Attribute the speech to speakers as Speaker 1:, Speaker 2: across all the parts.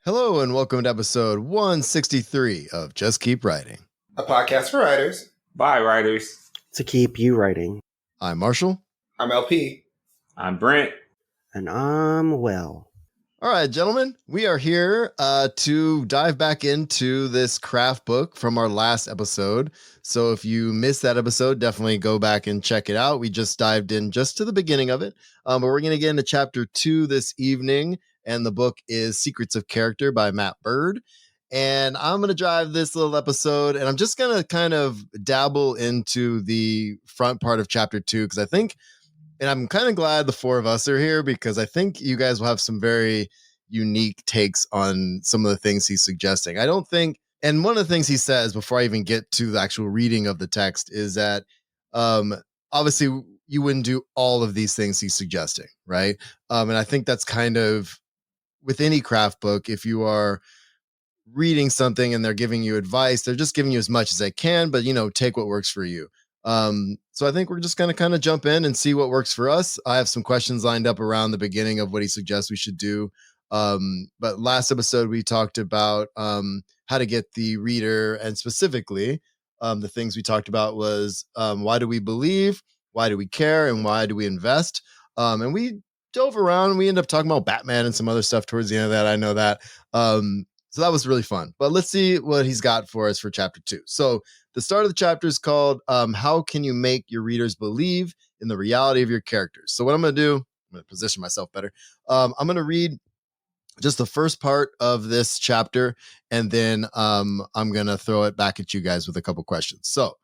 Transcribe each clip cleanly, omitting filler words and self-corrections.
Speaker 1: Hello and welcome to episode 163 of Just Keep Writing.
Speaker 2: A podcast for writers.
Speaker 3: By writers.
Speaker 4: To keep you writing.
Speaker 1: I'm Marshall.
Speaker 2: I'm LP.
Speaker 3: I'm Brent.
Speaker 4: And I'm Will.
Speaker 1: All right, gentlemen, we are here to dive back into this craft book from our last episode. So if you missed that episode, definitely go back and check it out. We just dived in just to the beginning of it. But we're going to get into chapter 2 this evening. And the book is Secrets of Character by Matt Bird. And I'm going to drive this little episode, and I'm just going to kind of dabble into the front part of chapter 2, because I think, and I'm kind of glad the four of us are here, because I think you guys will have some very unique takes on some of the things he's suggesting. I don't think, and one of the things he says before I even get to the actual reading of the text is that obviously you wouldn't do all of these things he's suggesting, right? And I think that's kind of, with any craft book, if you are reading something and they're giving you advice, they're just giving you as much as they can, but take what works for you. So I think we're just going to kind of jump in and see what works for us. I have some questions lined up around the beginning of what he suggests we should do. But last episode we talked about how to get the reader, and specifically the things we talked about was why do we believe, why do we care, and why do we invest? And we dove around. We ended up talking about Batman and some other stuff towards the end of that. I know that. So that was really fun. But let's see what he's got for us for chapter 2. So the start of the chapter is called How Can You Make Your Readers Believe in the Reality of Your Characters? So what I'm going to do, I'm going to position myself better. I'm going to read just the first part of this chapter, and then I'm going to throw it back at you guys with a couple questions. So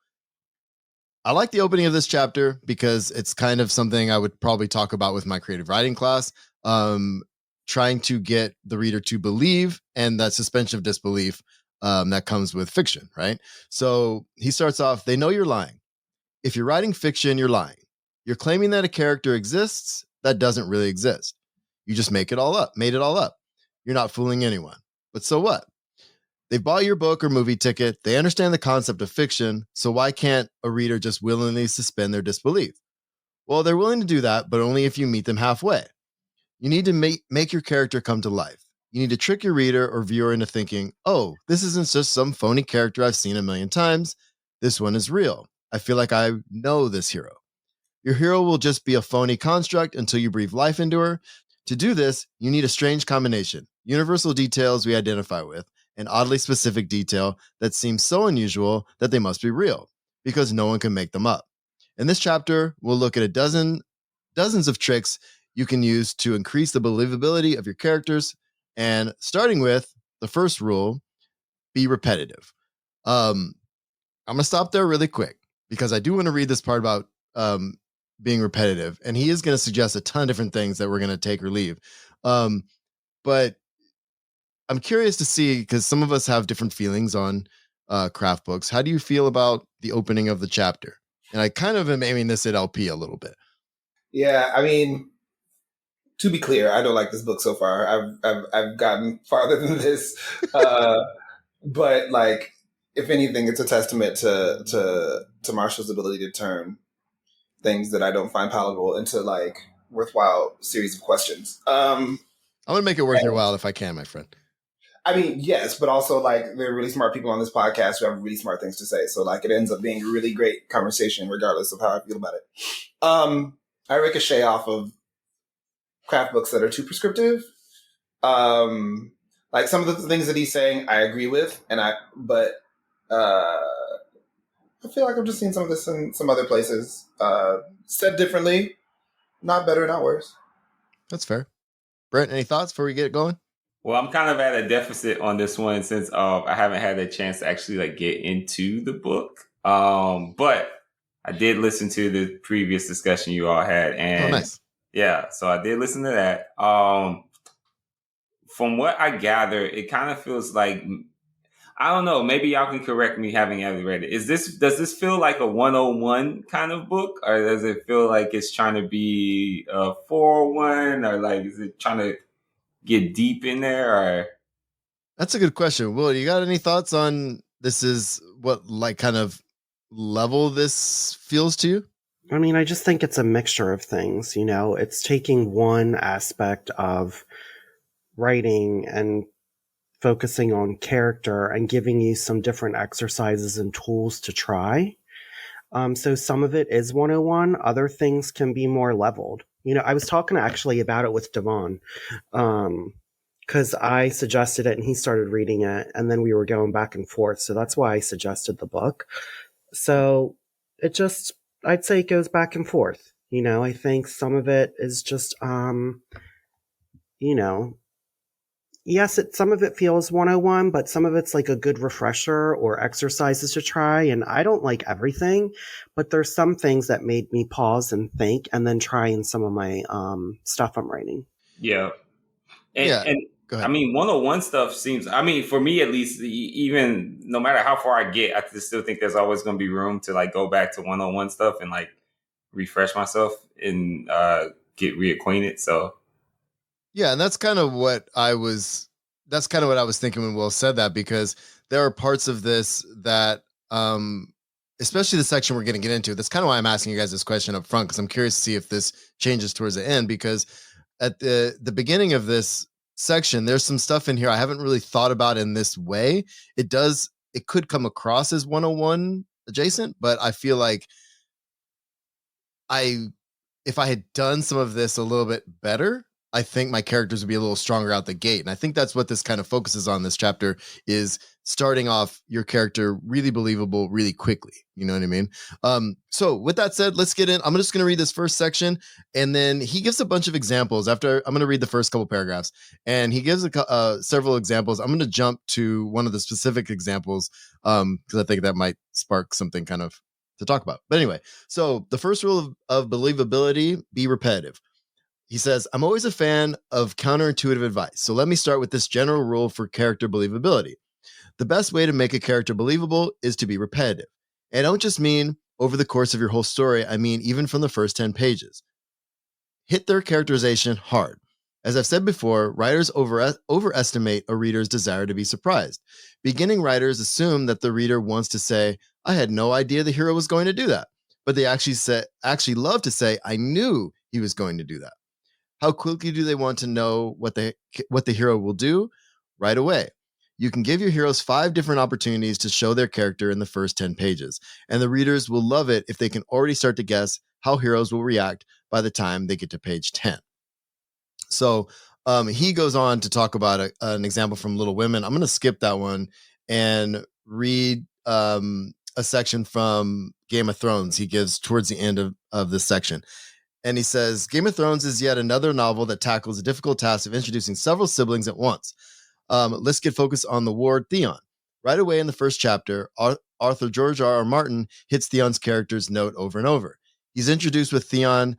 Speaker 1: I like the opening of this chapter because it's kind of something I would probably talk about with my creative writing class, trying to get the reader to believe, and that suspension of disbelief that comes with fiction, right? So he starts off, they know you're lying. If you're writing fiction, you're lying. You're claiming that a character exists that doesn't really exist. You just made it all up. You're not fooling anyone. But so what? They've bought your book or movie ticket. They understand the concept of fiction. So why can't a reader just willingly suspend their disbelief? Well, they're willing to do that, but only if you meet them halfway. You need to make your character come to life. You need to trick your reader or viewer into thinking, oh, this isn't just some phony character I've seen a million times. This one is real. I feel like I know this hero. Your hero will just be a phony construct until you breathe life into her. To do this, you need a strange combination. Universal details we identify with, an oddly specific detail that seems so unusual that they must be real, because no one can make them up. In this chapter, we'll look at dozens of tricks you can use to increase the believability of your characters, and starting with the first rule, be repetitive. I'm going to stop there really quick, because I do want to read this part about being repetitive, and he is going to suggest a ton of different things that we're going to take or leave. But I'm curious to see, because some of us have different feelings on craft books. How do you feel about the opening of the chapter? And I kind of am aiming this at LP a little bit.
Speaker 2: Yeah, I mean, to be clear, I don't like this book so far. I've gotten farther than this, but like, if anything, it's a testament to Marshall's ability to turn things that I don't find palatable into like worthwhile series of questions. I'm
Speaker 1: gonna make it worth your while if I can, my friend.
Speaker 2: I mean, yes, but also like there are really smart people on this podcast who have really smart things to say. So like it ends up being a really great conversation regardless of how I feel about it. I ricochet off of craft books that are too prescriptive. Like some of the things that he's saying, I agree with, but I feel like I've just seen some of this in some other places. Said differently, not better, not worse.
Speaker 1: That's fair. Brent, any thoughts before we get going?
Speaker 3: Well, I'm kind of at a deficit on this one since I haven't had a chance to actually like get into the book. But I did listen to the previous discussion you all had, and
Speaker 1: nice.
Speaker 3: Yeah, so I did listen to that. From what I gather, it kind of feels like, I don't know, maybe y'all can correct me having ever read it. Does this feel like a 101 kind of book, or does it feel like it's trying to be a 401, or like is it trying to get deep in there? Or
Speaker 1: that's a good question. Will, you got any thoughts on this? Is what like kind of level this feels to you?
Speaker 4: I mean, I just think it's a mixture of things, you know. It's taking one aspect of writing and focusing on character and giving you some different exercises and tools to try. So some of it is 101. Other things can be more leveled. I was talking actually about it with Devon, because I suggested it and he started reading it, and then we were going back and forth. So that's why I suggested the book. So I'd say it goes back and forth. I think some of it is just, yes, some of it feels 101, but some of it's like a good refresher or exercises to try. And I don't like everything, but there's some things that made me pause and think and then try in some of my stuff I'm writing.
Speaker 3: Yeah.
Speaker 1: Yeah.
Speaker 3: And
Speaker 1: Go ahead.
Speaker 3: I mean, 101 stuff seems, for me at least, even no matter how far I get, I still think there's always going to be room to like go back to 101 stuff and like refresh myself and get reacquainted. So
Speaker 1: Yeah, and that's kind of what I was thinking when Will said that, because there are parts of this that especially the section we're going to get into. That's kind of why I'm asking you guys this question up front, because I'm curious to see if this changes towards the end, because at the beginning of this section there's some stuff in here I haven't really thought about in this way. It could come across as 101 adjacent, but I feel like if I had done some of this a little bit better, I think my characters would be a little stronger out the gate. And I think that's what this kind of focuses on, this chapter, is starting off your character really believable really quickly. You know what I mean? So with that said, let's get in. I'm just going to read this first section, and then he gives a bunch of examples. After I'm going to read the first couple paragraphs, and he gives several examples. I'm going to jump to one of the specific examples because I think that might spark something kind of to talk about. But anyway, so the first rule of believability: be repetitive. He says, I'm always a fan of counterintuitive advice. So let me start with this general rule for character believability. The best way to make a character believable is to be repetitive. And I don't just mean over the course of your whole story. I mean, even from the first 10 pages. Hit their characterization hard. As I've said before, writers overestimate a reader's desire to be surprised. Beginning writers assume that the reader wants to say, I had no idea the hero was going to do that. But they actually love to say, I knew he was going to do that. How quickly do they want to know what the hero will do? Right away. You can give your heroes 5 different opportunities to show their character in the first 10 pages, and the readers will love it if they can already start to guess how heroes will react by the time they get to page 10. So he goes on to talk about an example from Little Women. I'm going to skip that one and read a section from Game of Thrones he gives towards the end of this section. And he says, Game of Thrones is yet another novel that tackles the difficult task of introducing several siblings at once. Let's get focused on the ward Theon. Right away in the first chapter, Arthur George R. R. Martin hits Theon's character's note over and over. He's introduced with Theon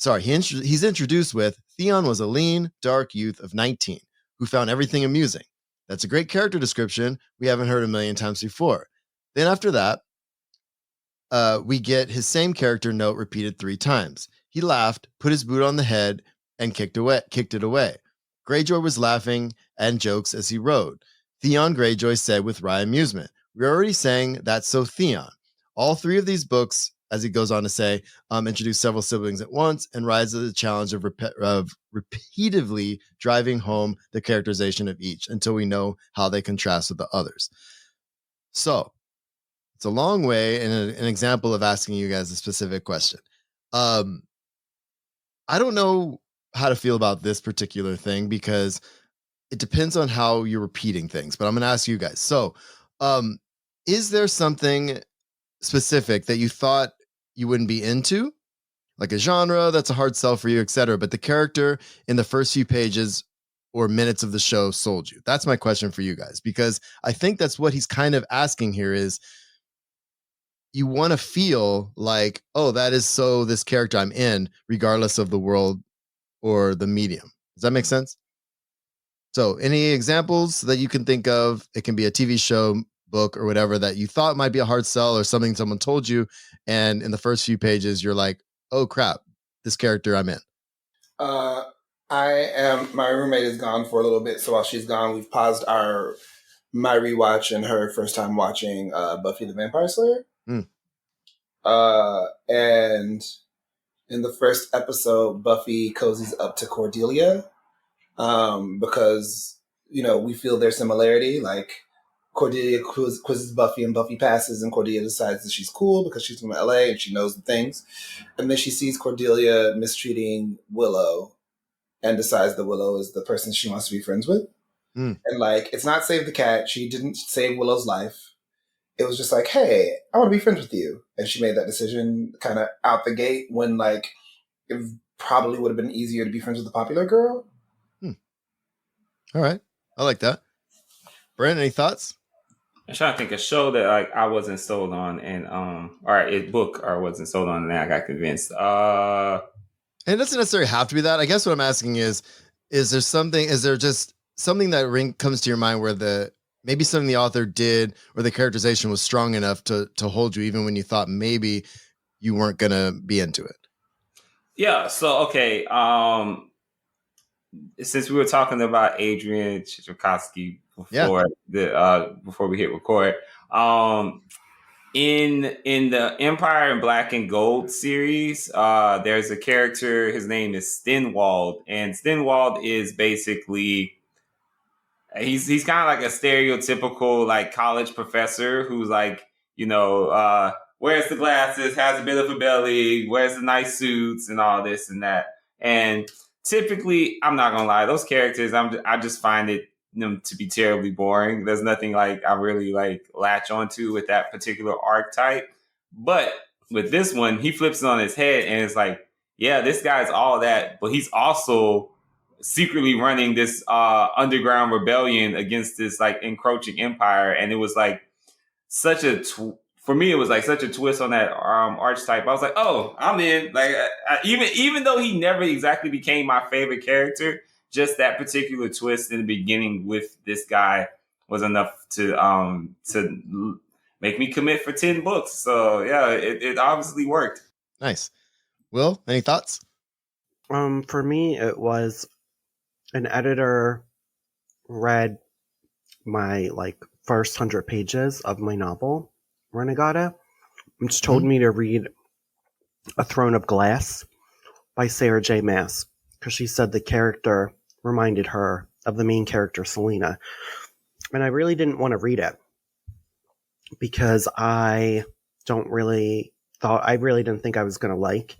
Speaker 1: was a lean, dark youth of 19 who found everything amusing. That's a great character description we haven't heard a million times before. Then after that, we get his same character note repeated 3 times. He laughed, put his boot on the head, and kicked it away. Greyjoy was laughing and jokes as he rode. Theon Greyjoy said with wry amusement, we're already saying that's so Theon. All 3 of these books, as he goes on to say, introduce several siblings at once and rise to the challenge of repeatedly driving home the characterization of each until we know how they contrast with the others. So, it's a long way and an example of asking you guys a specific question. I don't know how to feel about this particular thing because it depends on how you're repeating things, but I'm going to ask you guys. So, is there something specific that you thought you wouldn't be into? Like a genre that's a hard sell for you, etc. But the character in the first few pages or minutes of the show sold you? That's my question for you guys, because I think that's what he's kind of asking here is, you want to feel like, oh, that is so this character I'm in, regardless of the world or the medium. Does that make sense? So any examples that you can think of? It can be a TV show, book, or whatever that you thought might be a hard sell or something someone told you. And in the first few pages, you're like, oh, crap, this character I'm in.
Speaker 2: My roommate is gone for a little bit. So while she's gone, we've paused my rewatch and her first time watching Buffy the Vampire Slayer. And in the first episode, Buffy cozies up to Cordelia because we feel their similarity. Like Cordelia quizzes Buffy and Buffy passes, and Cordelia decides that she's cool because she's from LA and she knows the things. And then she sees Cordelia mistreating Willow and decides that Willow is the person she wants to be friends with. And like, it's not Save the Cat. She didn't save Willow's life. It was just like, hey, I want to be friends with you. And she made that decision kind of out the gate when like it probably would have been easier to be friends with the popular girl.
Speaker 1: All right. I like that. Brent, any thoughts?
Speaker 3: I'm trying to think a show that like I wasn't sold on, and or a book I wasn't sold on, and I got convinced.
Speaker 1: And it doesn't necessarily have to be that. I guess what I'm asking is there just something that comes to your mind where maybe something the author did or the characterization was strong enough to hold you even when you thought maybe you weren't gonna be into it?
Speaker 3: Yeah. So okay. Since we were talking about Adrian Chikowski before we hit record, in the Empire in Black and Gold series, there's a character. His name is Stenwald, and Stenwald is basically he's kind of like a stereotypical like college professor who's like wears the glasses, has a bit of a belly, wears the nice suits, and all this and that, and typically, I'm not gonna lie, those characters, I just find them to be terribly boring. There's nothing like I really like latch onto with that particular archetype. But with this one, he flips it on his head, and it's like, yeah, this guy's all that, but he's also secretly running this underground rebellion against this like encroaching empire. And it was like such a for me, it was like such a twist on that archetype. I was like, oh, I'm in. Like, even though he never exactly became my favorite character, just that particular twist in the beginning with this guy was enough to make me commit for 10 books. So yeah, it obviously worked.
Speaker 1: Nice. Will, any thoughts?
Speaker 4: For me, it was an editor read my like first 100 pages of my novel Renegada, and she told me to read A Throne of Glass by Sarah J. Maas because she said the character reminded her of the main character Selena, and I really didn't want to read it because I really didn't think I was going to like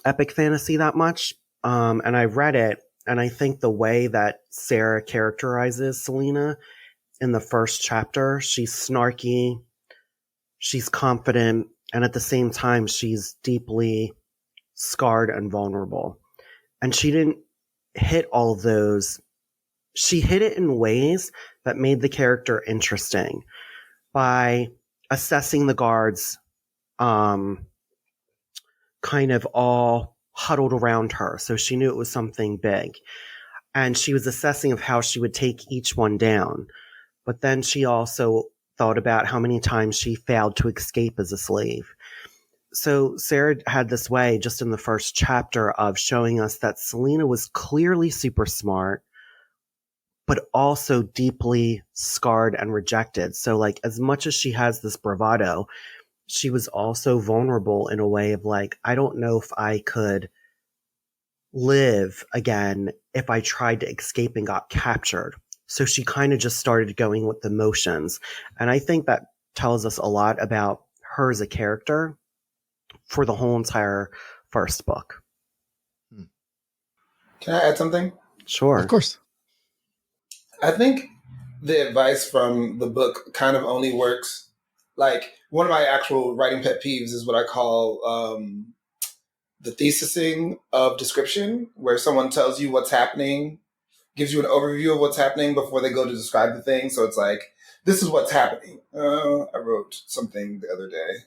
Speaker 4: epic fantasy that much, and I read it, and I think the way that Sarah characterizes Selena in the first chapter, she's snarky, she's confident, and at the same time, she's deeply scarred and vulnerable. And she didn't hit all of those. She hit it in ways that made the character interesting by assessing the guards kind of all huddled around her. So she knew it was something big. And she was assessing of how she would take each one down. But then she also thought about how many times she failed to escape as a slave. So Sarah had this way just in the first chapter of showing us that Selena was clearly super smart, but also deeply scarred and rejected. So like as much as she has this bravado, she was also vulnerable in a way of like, I don't know if I could live again if I tried to escape and got captured. So she kind of just started going with the motions. And I think that tells us a lot about her as a character for the whole entire first book.
Speaker 2: Can I add something?
Speaker 4: Sure.
Speaker 1: Of course.
Speaker 2: I think the advice from the book kind of only works. Like, one of my actual writing pet peeves is what I call the thesising of description, where someone tells you what's happening, gives you an overview of what's happening before they go to describe the thing. So it's like, this is what's happening. I wrote something the other day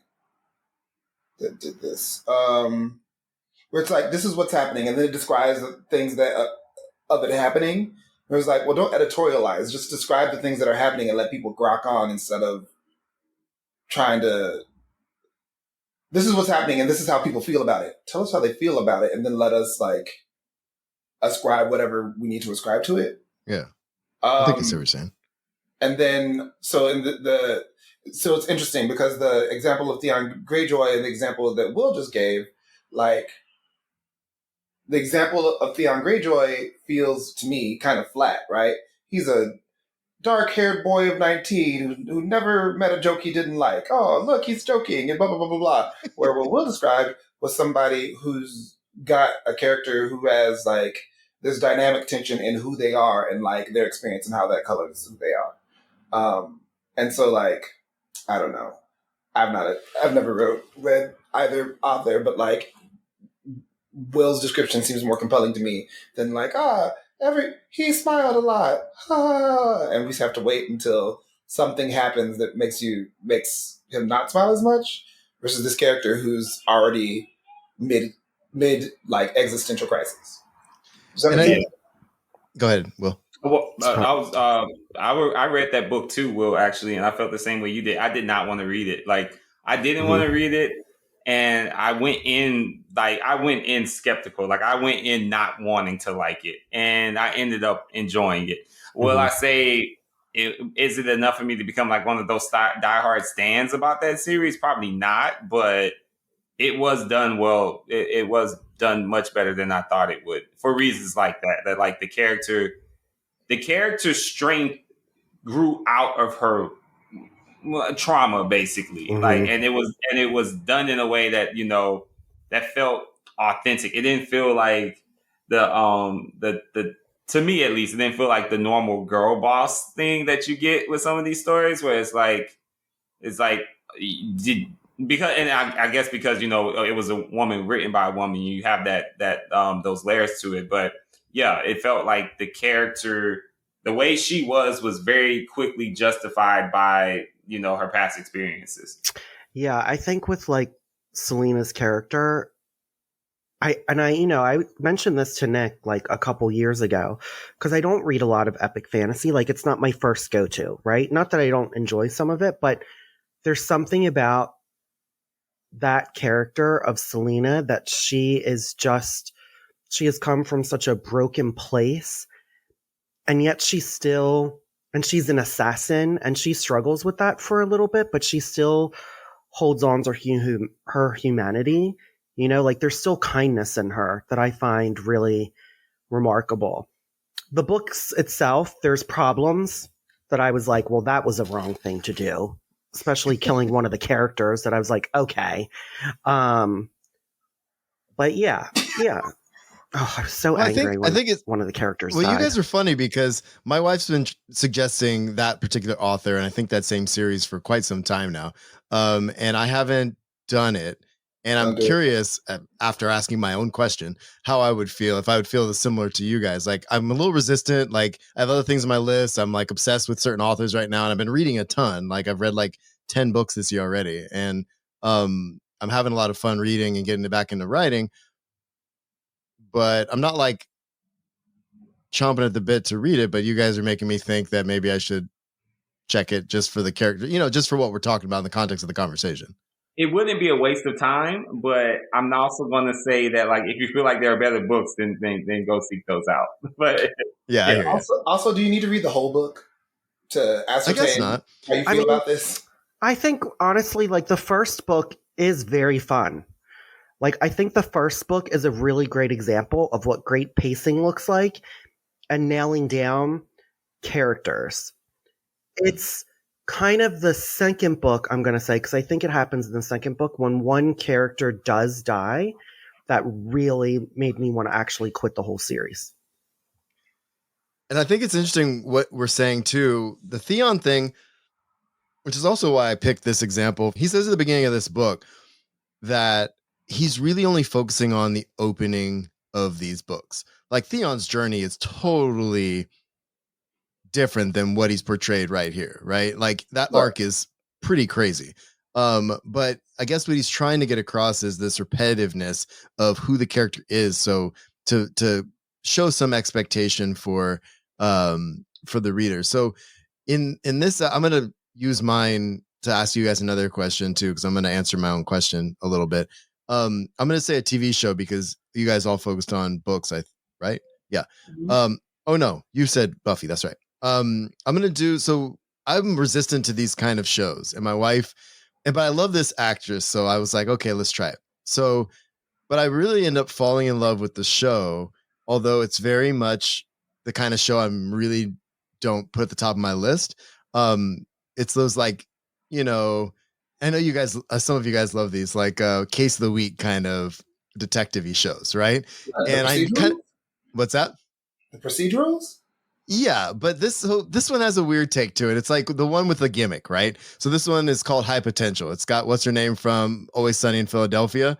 Speaker 2: that did this. Where it's like, this is what's happening. And then it describes the things that of it happening. It was like, well, don't editorialize. Just describe the things that are happening and let people grok on instead of trying to, this is what's happening and this is how people feel about it. Tell us how they feel about it and then let us like ascribe whatever we need to ascribe to it.
Speaker 1: Yeah. I think that's what you're saying.
Speaker 2: And then, so in so it's interesting because the example of Theon Greyjoy and the example that Will just gave, like, the example of Theon Greyjoy feels to me kind of flat, right? He's a dark-haired boy of 19 who never met a joke he didn't like. Oh, look, he's joking and blah, blah, blah, blah, blah. Where what Will described was somebody who's got a character who has like this dynamic tension in who they are and like their experience and how that colors who they are. And so like, I don't know. I've never read either author, but like Will's description seems more compelling to me than like, he smiled a lot. And we just have to wait until something happens that makes him not smile as much versus this character who's already mid like existential crisis.
Speaker 1: Go ahead, Will.
Speaker 3: Well, I read that book too, Will, actually, and I felt the same way you did. I did not want to read it. Like, I didn't want to read it, and I went in skeptical. Like, I went in not wanting to like it, and I ended up enjoying it. Will I say, is it enough for me to become like one of those diehard stans about that series? Probably not, but it was done well. It was done much better than I thought it would, for reasons like that. That like the character's strength grew out of her trauma, basically. Like, and it was done in a way that, you know, that felt authentic. It didn't feel like the to me at least, it didn't feel like the normal girl boss thing that you get with some of these stories, where it's like I guess because, you know, it was a woman written by a woman, you have that those layers to it. But yeah, it felt like the character, the way she was very quickly justified by, you know, her past experiences.
Speaker 4: Yeah, I think with like Selena's character, I mentioned this to Nick like a couple years ago, because I don't read a lot of epic fantasy. Like, it's not my first go-to, right? Not that I don't enjoy some of it, but there's something about that character of Selena that she has come from such a broken place, and yet she's an assassin, and she struggles with that for a little bit, but she still holds on to her humanity. You know, like, there's still kindness in her that I find really remarkable. The books itself, there's problems that I was like, well, that was a wrong thing to do, especially killing one of the characters that I was like, okay. But yeah. Oh, I was so angry when one of the characters died.
Speaker 1: You guys are funny because my wife's been suggesting that particular author, and I think that same series for quite some time now. And I haven't done it. And I'm curious, after asking my own question, how I would feel if I would feel similar to you guys. Like, I'm a little resistant. Like, I have other things on my list. I'm like obsessed with certain authors right now, and I've been reading a ton. Like, I've read like 10 books this year already, and I'm having a lot of fun reading and getting back into writing. But I'm not like chomping at the bit to read it. But you guys are making me think that maybe I should check it just for the character, you know, just for what we're talking about in the context of the conversation.
Speaker 3: It wouldn't be a waste of time, but I'm also going to say that, like, if you feel like there are better books, then go seek those out. But
Speaker 1: yeah, I hear
Speaker 2: also, do you need to read the whole book to ascertain how you feel about this?
Speaker 4: I think honestly, like, the first book is very fun. Like, I think the first book is a really great example of what great pacing looks like and nailing down characters. It's kind of the second book, I'm going to say, because I think it happens in the second book when one character does die, that really made me want to actually quit the whole series.
Speaker 1: And I think it's interesting what we're saying too. The Theon thing, which is also why I picked this example. He says at the beginning of this book that he's really only focusing on the opening of these books. Like, Theon's journey is totally different than what he's portrayed right here, right? Like, that arc is pretty crazy. But I guess what he's trying to get across is this repetitiveness of who the character is. So to show some expectation for the reader. So in this, I'm going to use mine to ask you guys another question too, because I'm going to answer my own question a little bit. I'm going to say a TV show because you guys all focused on books, right? Yeah. Oh no, you said Buffy. That's right. I'm resistant to these kind of shows, and my wife, but I love this actress, so I was like, okay, let's try it. So But I really end up falling in love with the show, although it's very much the kind of show I'm really don't put at the top of my list. It's those like, you know, I know you guys, some of you guys love these, like Case of the Week kind of detective-y shows, right?
Speaker 2: The
Speaker 1: And I kind of,
Speaker 2: procedurals?
Speaker 1: what's that?
Speaker 2: The procedurals?
Speaker 1: Yeah, but this one has a weird take to it. It's like the one with the gimmick, right? So this one is called High Potential. It's got what's her name from Always Sunny in Philadelphia.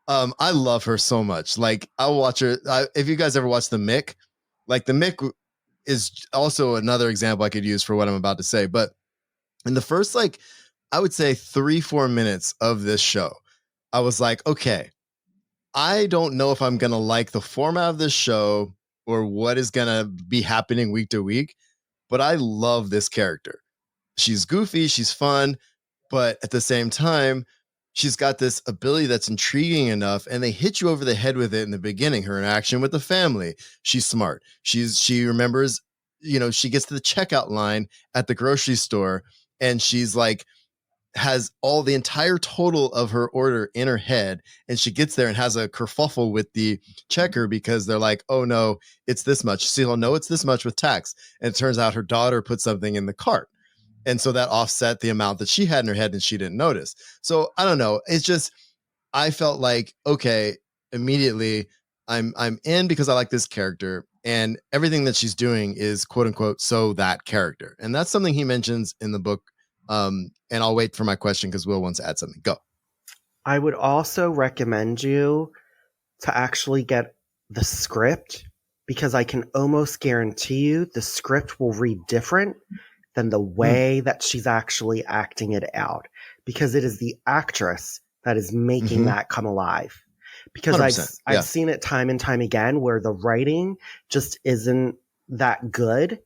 Speaker 1: I love her so much. Like I'll watch her. If you guys ever watch the Mick, like the Mick is also another example I could use for what I'm about to say. But in the first, like, I would say 3-4 minutes of this show, I was like, okay, I don't know if I'm going to like the format of this show or what is going to be happening week to week, but I love this character. She's goofy, she's fun, but at the same time, she's got this ability that's intriguing enough, and they hit you over the head with it in the beginning. Her interaction with the family, she's smart. She remembers, she gets to the checkout line at the grocery store, and she's like, has all the entire total of her order in her head, and she gets there and has a kerfuffle with the checker because they're like, oh no, it's this much. She'll know it's this much with tax. And it turns out her daughter put something in the cart. And so that offset the amount that she had in her head and she didn't notice. So I don't know. It's just, I felt like, okay, immediately I'm in because I like this character, and everything that she's doing is quote unquote, so that character. And that's something he mentions in the book. And I'll wait for my question because Will wants to add something. Go.
Speaker 4: I would also recommend you to actually get the script, because I can almost guarantee you the script will read different than the way that she's actually acting it out, because it is the actress that is making that come alive. Because I've seen it time and time again where the writing just isn't that good,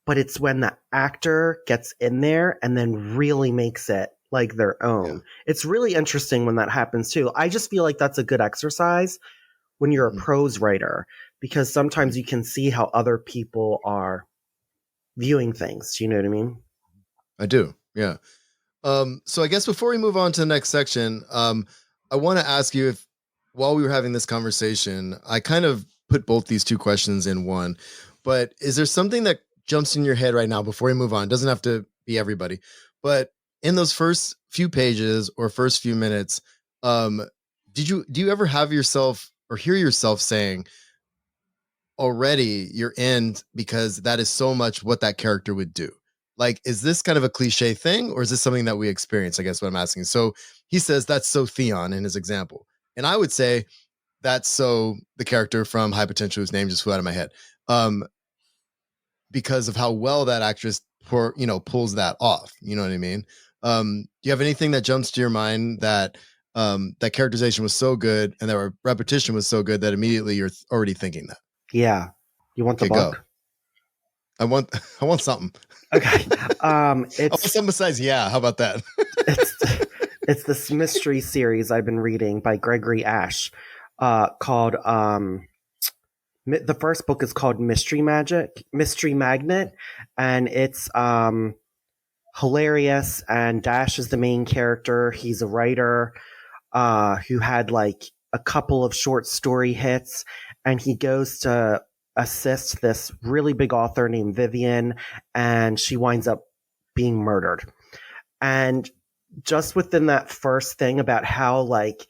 Speaker 4: but it's when the actor gets in there and then really makes it like their own. Yeah. It's really interesting when that happens too. I just feel like that's a good exercise when you're a prose writer, because sometimes you can see how other people are viewing things. You know what I mean?
Speaker 1: I do. Yeah. So I guess before we move on to the next section, I want to ask you if, while we were having this conversation, I kind of put both these two questions in one, but is there something that jumps in your head right now before we move on? It doesn't have to be everybody, but in those first few pages or first few minutes, do you ever have yourself or hear yourself saying, already you're in because that is so much what that character would do? Like, is this kind of a cliche thing, or is this something that we experience? I guess what I'm asking. So he says that's so Theon in his example. And I would say that's so the character from High Potential, whose name just flew out of my head. Because of how well that actress pulls that off. You know what I mean? Do you have anything that jumps to your mind that that characterization was so good and that repetition was so good that immediately you're already thinking that?
Speaker 4: Yeah. You want the book?
Speaker 1: Go. I want something.
Speaker 4: Okay.
Speaker 1: I want something besides, yeah. How about that?
Speaker 4: It's this mystery series I've been reading by Gregory Ash, called the first book is called Mystery Magnet, and it's hilarious. And Dash is the main character. He's a writer who had like a couple of short story hits, and he goes to assist this really big author named Vivian, and she winds up being murdered. And just within that first thing about how like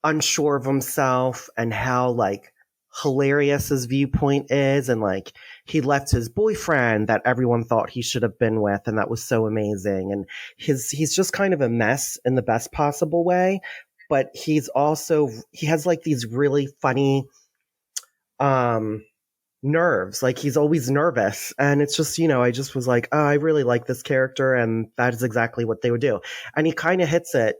Speaker 4: unsure of himself and how like hilarious his viewpoint is, and like he left his boyfriend that everyone thought he should have been with, and that was so amazing, and he's just kind of a mess in the best possible way, but he has like these really funny nerves, like he's always nervous, and it's just, I just was like, oh, I really like this character, and that is exactly what they would do. And he kind of hits it.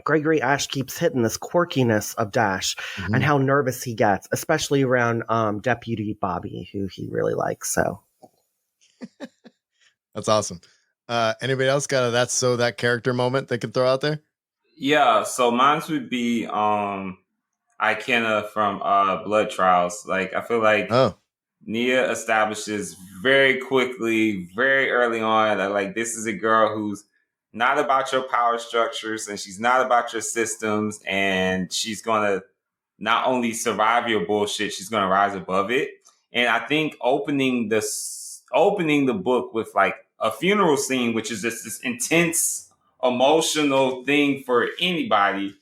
Speaker 4: Gregory Ash keeps hitting this quirkiness of Dash and how nervous he gets, especially around Deputy Bobby, who he really likes. So
Speaker 1: that's awesome. Anybody else got that's so that character moment they could throw out there?
Speaker 3: Yeah, so mine would be Ikenna from Blood Trials. Like, I feel like Nia establishes very quickly, very early on, that like this is a girl who's not about your power structures, and she's not about your systems, and she's gonna not only survive your bullshit, she's gonna rise above it. And I think opening the book with like a funeral scene, which is just this intense emotional thing for anybody,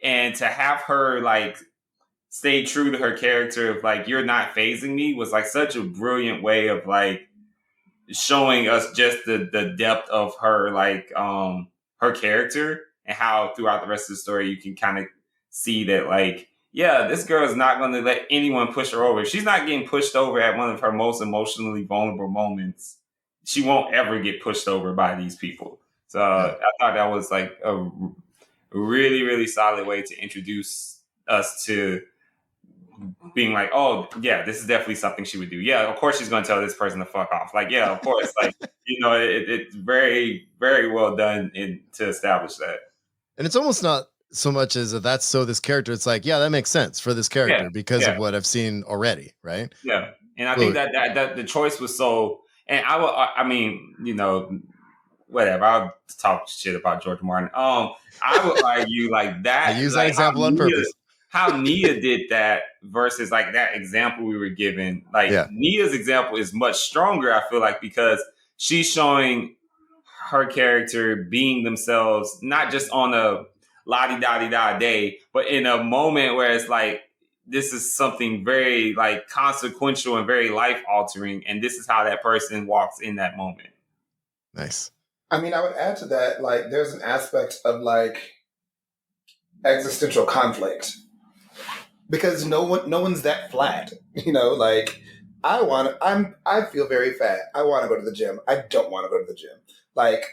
Speaker 3: and to have her like stay true to her character of like, you're not phasing me, was like such a brilliant way of like showing us just the depth of her, like her character, and how throughout the rest of the story you can kind of see that like, yeah, this girl is not going to let anyone push her over. If she's not getting pushed over at one of her most emotionally vulnerable moments, she won't ever get pushed over by these people. So I thought that was like a really, really solid way to introduce us to being like, oh yeah, this is definitely something she would do. Yeah, of course she's going to tell this person to fuck off. Like, yeah, of course. Like, it's very, very well done to establish that.
Speaker 1: And it's almost not so much as that's so this character. It's like, yeah, that makes sense for this character because of what I've seen already, right?
Speaker 3: Yeah, and I think that the choice was so. And I mean, whatever. I'll talk shit about George Martin. I would argue like that.
Speaker 1: I use that example on purpose.
Speaker 3: How Nia did that versus like that example we were given. Like Nia's example is much stronger, I feel like, because she's showing her character being themselves, not just on a la-di-da-di-da day, but in a moment where it's like, this is something very like consequential and very life altering. And this is how that person walks in that moment.
Speaker 1: Nice.
Speaker 2: I mean, I would add to that, like, there's an aspect of like existential conflict. Because no one's that flat, like I feel very fat. I want to go to the gym. I don't want to go to the gym. Like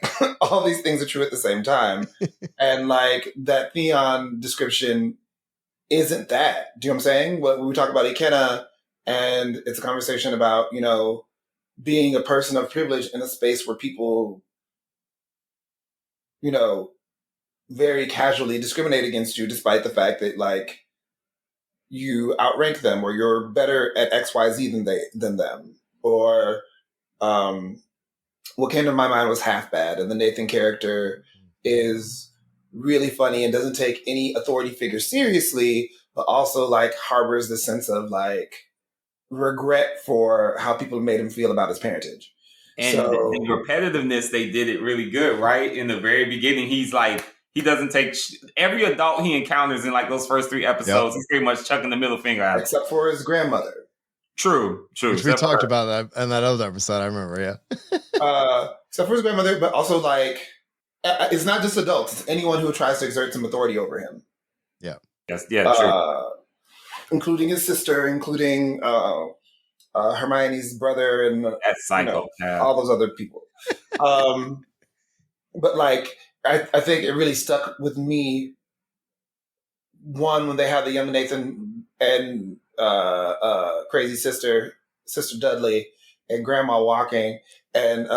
Speaker 2: all these things are true at the same time. And like that Theon description isn't that. Do you know what I'm saying? When we talk about Ikenna, and it's a conversation about, being a person of privilege in a space where people, very casually discriminate against you, despite the fact that like, you outrank them, or you're better at XYZ than them, or what came to my mind was Half Bad, and the Nathan character is really funny and doesn't take any authority figure seriously, but also like harbors the sense of like regret for how people made him feel about his parentage.
Speaker 3: And the repetitiveness, they did it really good, right? In the very beginning, he's like, he doesn't take every adult he encounters in like those first 3 episodes. He's pretty much chucking the middle finger out,
Speaker 2: except for his grandmother.
Speaker 3: True.
Speaker 1: Which we talked about that in that other episode. I remember,
Speaker 2: except for his grandmother, but also like it's not just adults; it's anyone who tries to exert some authority over him.
Speaker 1: Yeah.
Speaker 3: Yes. Yeah. True.
Speaker 2: Including his sister, including Hermione's brother, and
Speaker 3: that psycho,
Speaker 2: all those other people. But like. I think it really stuck with me. One, when they had the young Nathan and crazy sister Dudley and grandma walking, and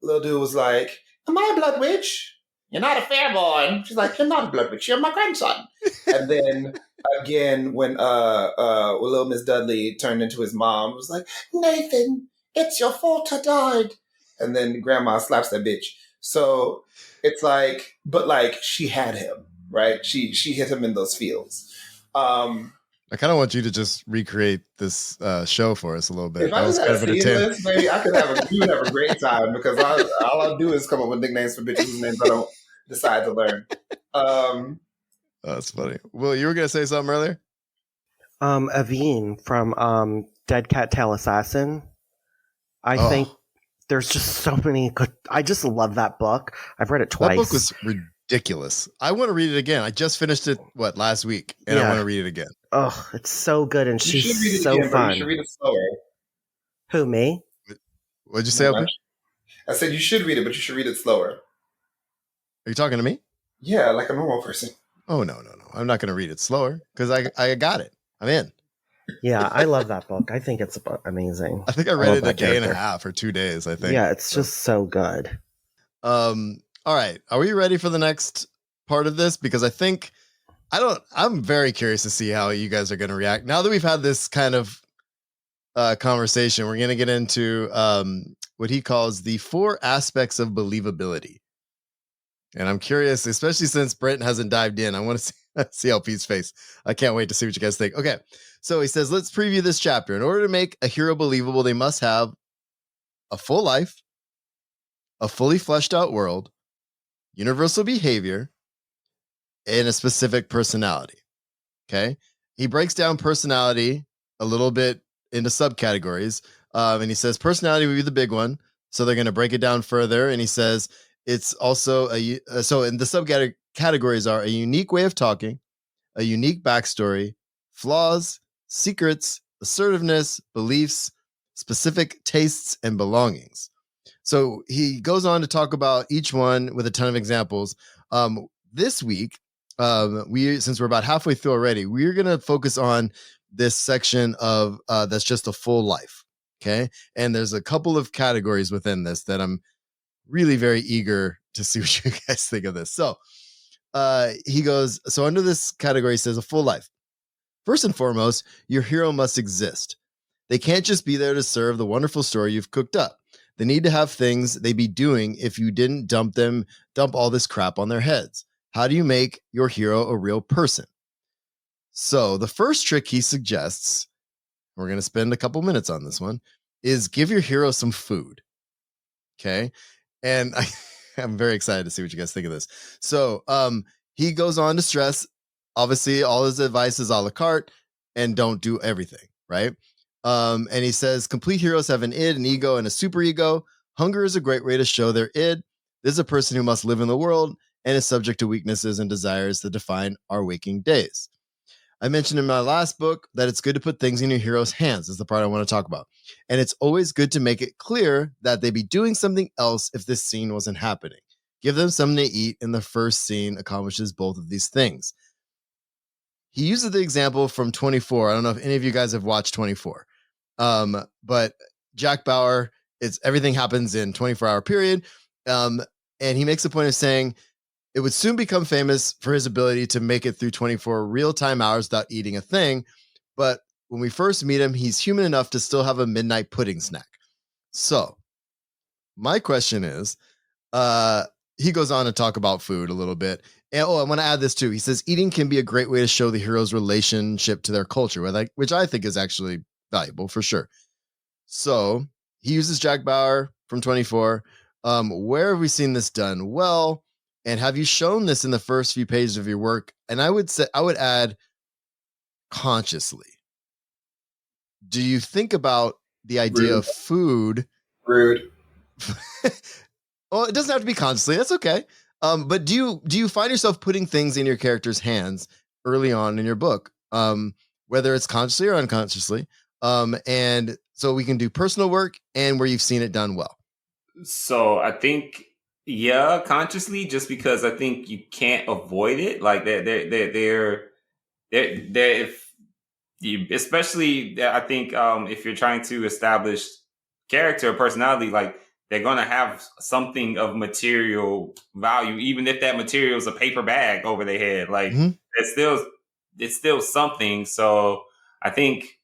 Speaker 2: little dude was like, "Am I a blood witch? You're not a fairborn." She's like, "You're not a blood witch. You're my grandson." And then again, when little Miss Dudley turned into his mom, was like, "Nathan, it's your fault I died." And then grandma slaps that bitch. So it's like, but like she had him, right? She hit him in those fields.
Speaker 1: I kind of want you to just recreate this show for us a little bit.
Speaker 2: If I just had a scene list, maybe I could have a great time, because all I'll do is come up with nicknames for bitches whose names I don't decide to learn.
Speaker 1: That's funny. Will, you were gonna say something earlier?
Speaker 4: Aveen from Dead Cat Tail Assassin. I think there's just so many good. I just love that book. I've read it twice.
Speaker 1: That book was ridiculous. I want to read it again. I just finished it last week, and I want to read it again.
Speaker 4: Oh, it's so good, and she's so fun.
Speaker 2: You should read it slower.
Speaker 4: Who, me?
Speaker 1: What'd you say?
Speaker 2: I said you should read it, but you should read it slower.
Speaker 1: Are you talking to me?
Speaker 2: Yeah, like a normal person.
Speaker 1: Oh no! I'm not going to read it slower because I got it. I'm in.
Speaker 4: Yeah, I love that book. I think it's amazing.
Speaker 1: I think I read it in a day and a half or 2 days, I think.
Speaker 4: Yeah, it's just so good.
Speaker 1: All right. Are we ready for the next part of this? Because I think I'm very curious to see how you guys are going to react. Now that we've had this kind of conversation, we're going to get into what he calls the 4 aspects of believability. And I'm curious, especially since Brent hasn't dived in. I want to see LP's face. I can't wait to see what you guys think. Okay. So he says, let's preview this chapter. In order to make a hero believable, they must have a full life, a fully fleshed out world, universal behavior, and a specific personality. Okay. He breaks down personality a little bit into subcategories. And he says personality would be the big one. So they're going to break it down further. And he says it's also so in the subcategories are a unique way of talking, a unique backstory, flaws, secrets, assertiveness, beliefs, specific tastes, and belongings. So he goes on to talk about each one with a ton of examples. This week, since we're about halfway through already, we're going to focus on this section of that's just a full life. Okay. And there's a couple of categories within this that I'm really very eager to see what you guys think of this. So he goes, so under this category, he says a full life. First and foremost, your hero must exist. They can't just be there to serve the wonderful story you've cooked up. They need to have things they'd be doing if you didn't dump all this crap on their heads. How do you make your hero a real person? So the first trick he suggests, we're going to spend a couple minutes on this one, is give your hero some food. Okay. And I'm very excited to see what you guys think of this. So he goes on to stress, obviously, all his advice is a la carte and don't do everything, right? And he says, complete heroes have an id, an ego, and a superego. Hunger is a great way to show their id. This is a person who must live in the world and is subject to weaknesses and desires that define our waking days. I mentioned in my last book that it's good to put things in your hero's hands, is the part I want to talk about. And it's always good to make it clear that they'd be doing something else if this scene wasn't happening. Give them something to eat, and the first scene accomplishes both of these things. He uses the example from 24. I don't know if any of you guys have watched 24. But Jack Bauer, everything happens in 24-hour period. And he makes a point of saying, it would soon become famous for his ability to make it through 24 real-time hours without eating a thing. But when we first meet him, he's human enough to still have a midnight pudding snack. So my question is, he goes on to talk about food a little bit. And, I want to add this too. He says, eating can be a great way to show the hero's relationship to their culture, which I think is actually valuable for sure. So he uses Jack Bauer from 24. Where have we seen this done well? And have you shown this in the first few pages of your work? And I would add consciously. Do you think about the idea of food?
Speaker 2: Rude.
Speaker 1: Well, it doesn't have to be consciously. That's okay. But do you find yourself putting things in your character's hands early on in your book, whether it's consciously or unconsciously? And so we can do personal work and where you've seen it done well. So
Speaker 3: I think, yeah, consciously, just because I think you can't avoid it. Like they're if you, especially I think if you're trying to establish character or personality, like they're going to have something of material value, even if that material is a paper bag over their head. Like it's still something. So I think,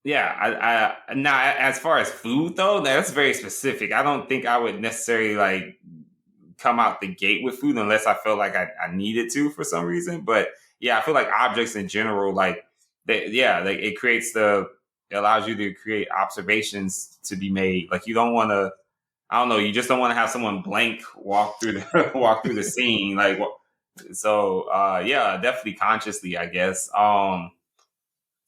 Speaker 3: yeah, I now as far as food though, that's very specific. I don't think I would necessarily like come out the gate with food unless I felt like I needed to for some reason. But yeah, I feel like objects in general, like it allows you to create observations to be made. Like you don't want to, I don't know, you just don't want to have someone blank walk through the scene. Like, so yeah, definitely consciously, I guess.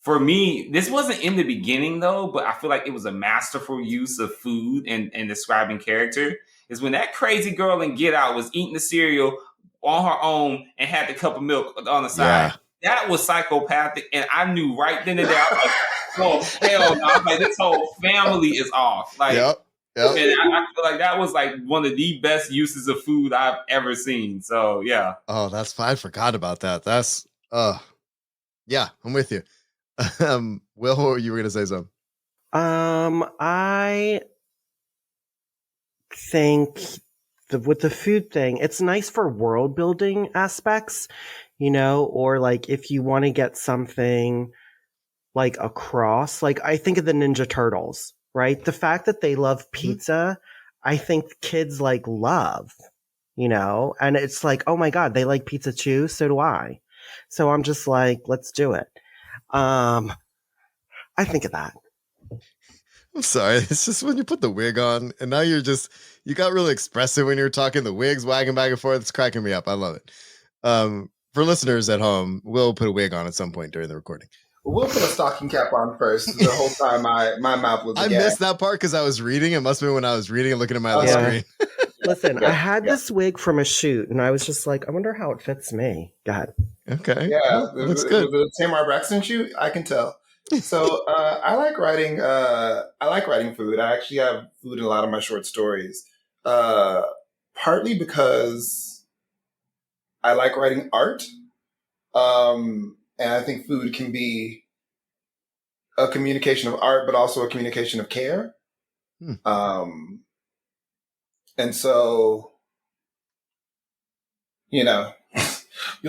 Speaker 3: For me, this wasn't in the beginning though, but I feel like it was a masterful use of food and describing character. Is when that crazy girl in Get Out was eating the cereal on her own and had the cup of milk on the side. Yeah. That was psychopathic, and I knew right then and there. I was like, oh hell no! I'm like, this whole family is off. Like, yep. And I feel like that was like one of the best uses of food I've ever seen. So yeah.
Speaker 1: Oh, that's fine. I forgot about that. That's yeah, I'm with you. Will, you were gonna say something?
Speaker 4: I think with the food thing, it's nice for world building aspects, or like if you want to get something like across, like I think of the Ninja Turtles, right? The fact that they love pizza, I think kids like love, and it's like, oh my God, they like pizza too. So do I. So I'm just like, let's do it. I think of that.
Speaker 1: I'm sorry. It's just when you put the wig on and now you got really expressive when you're talking. The wig's wagging back and forth. It's cracking me up. I love it. For listeners at home, we'll put a wig on at some point during the recording.
Speaker 2: We'll put a stocking cap on first. The whole time my mouth was.
Speaker 1: I missed that part because I was reading. It must have been when I was reading and looking at my other screen.
Speaker 4: Listen, I had this wig from a shoot, and I was just like, I wonder how it fits me. God.
Speaker 1: Okay.
Speaker 2: Yeah,
Speaker 1: looks good.
Speaker 2: The Tamar Braxton shoot, I can tell. So I like writing. I like writing food. I actually have food in a lot of my short stories. Partly because I like writing art. And I think food can be a communication of art, but also a communication of care. And so, you'll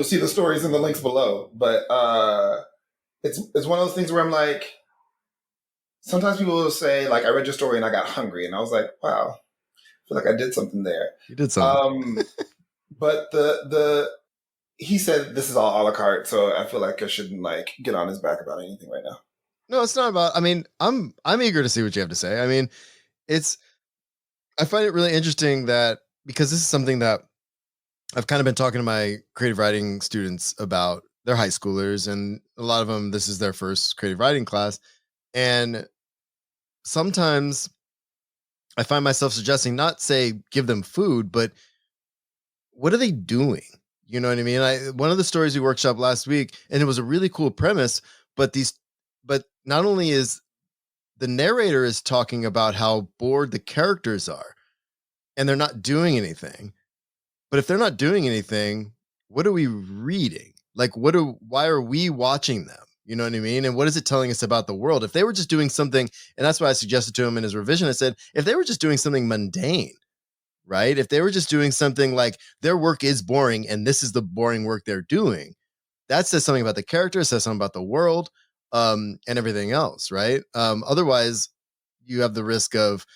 Speaker 2: see the stories in the links below. But it's one of those things where I'm like, sometimes people will say, like, I read your story and I got hungry. And I was like, wow, I feel like I did something there.
Speaker 1: You did something.
Speaker 2: But he said this is all a la carte, so I feel like I shouldn't like get on his back about anything right now.
Speaker 1: No, it's not about. I mean, I'm eager to see what you have to say. I mean, I find it really interesting that because this is something that I've kind of been talking to my creative writing students about. They're high schoolers, and a lot of them, this is their first creative writing class. And sometimes I find myself suggesting not say give them food, but what are they doing? You know what I mean? One of the stories we workshopped last week, and it was a really cool premise, but not only is the narrator is talking about how bored the characters are and they're not doing anything. But if they're not doing anything, what are we reading? Like, why are we watching them? You know what I mean? And what is it telling us about the world? If they were just doing something, and that's why I suggested to him in his revision, I said, if they were just doing something mundane, right? If they were just doing something like their work is boring and this is the boring work they're doing, that says something about the character, says something about the world, and everything else, right? Otherwise, you have the risk of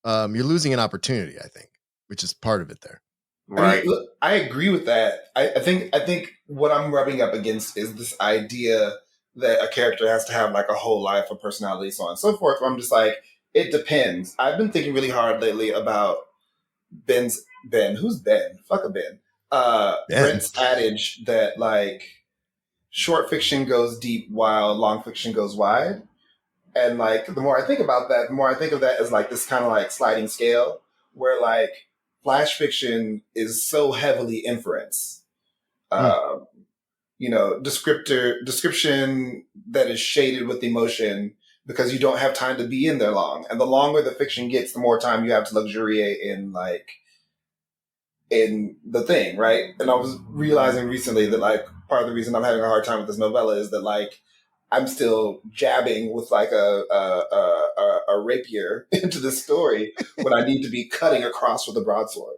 Speaker 1: you're losing an opportunity, I think, which is part of it there.
Speaker 2: Right. I mean, look, I agree with that. I think what I'm rubbing up against is this idea that a character has to have like a whole life, a personality, so on and so forth. Where I'm just like, it depends. I've been thinking really hard lately about Ben. Who's Ben? Fuck a Ben. Brent's adage that like short fiction goes deep while long fiction goes wide. And like the more I think about that, the more I think of that as like this kind of like sliding scale where like flash fiction is so heavily inference. Description that is shaded with emotion because you don't have time to be in there long. And the longer the fiction gets, the more time you have to luxuriate in the thing, right? And I was realizing recently that like part of the reason I'm having a hard time with this novella is that like I'm still jabbing with like a rapier into the story when I need to be cutting across with a broadsword.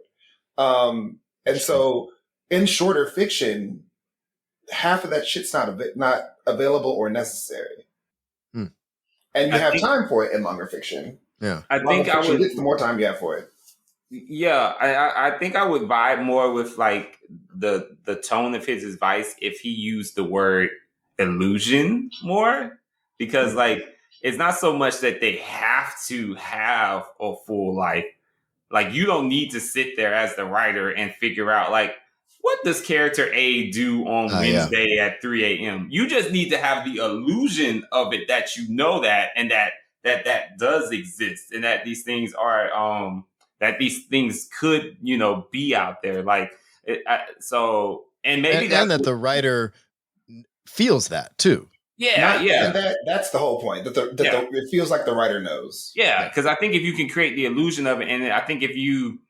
Speaker 2: And so in shorter fiction, half of that shit's not available or necessary. And you have time for it in longer fiction.
Speaker 1: Yeah.
Speaker 3: I think I would
Speaker 2: get the more time you have for it.
Speaker 3: Yeah, I think I would vibe more with like the tone of his advice if he used the word illusion more, because like it's not so much that they have to have a full life. Like you don't need to sit there as the writer and figure out like what does character A do on Wednesday at 3 a.m. You just need to have the illusion of it that you know that and that does exist and that these things are that these things could, be out there. Like, and maybe
Speaker 1: and that the writer feels that too.
Speaker 2: That's the whole point. It feels like the writer knows.
Speaker 3: Yeah, because I think if you can create the illusion of it, and I think if you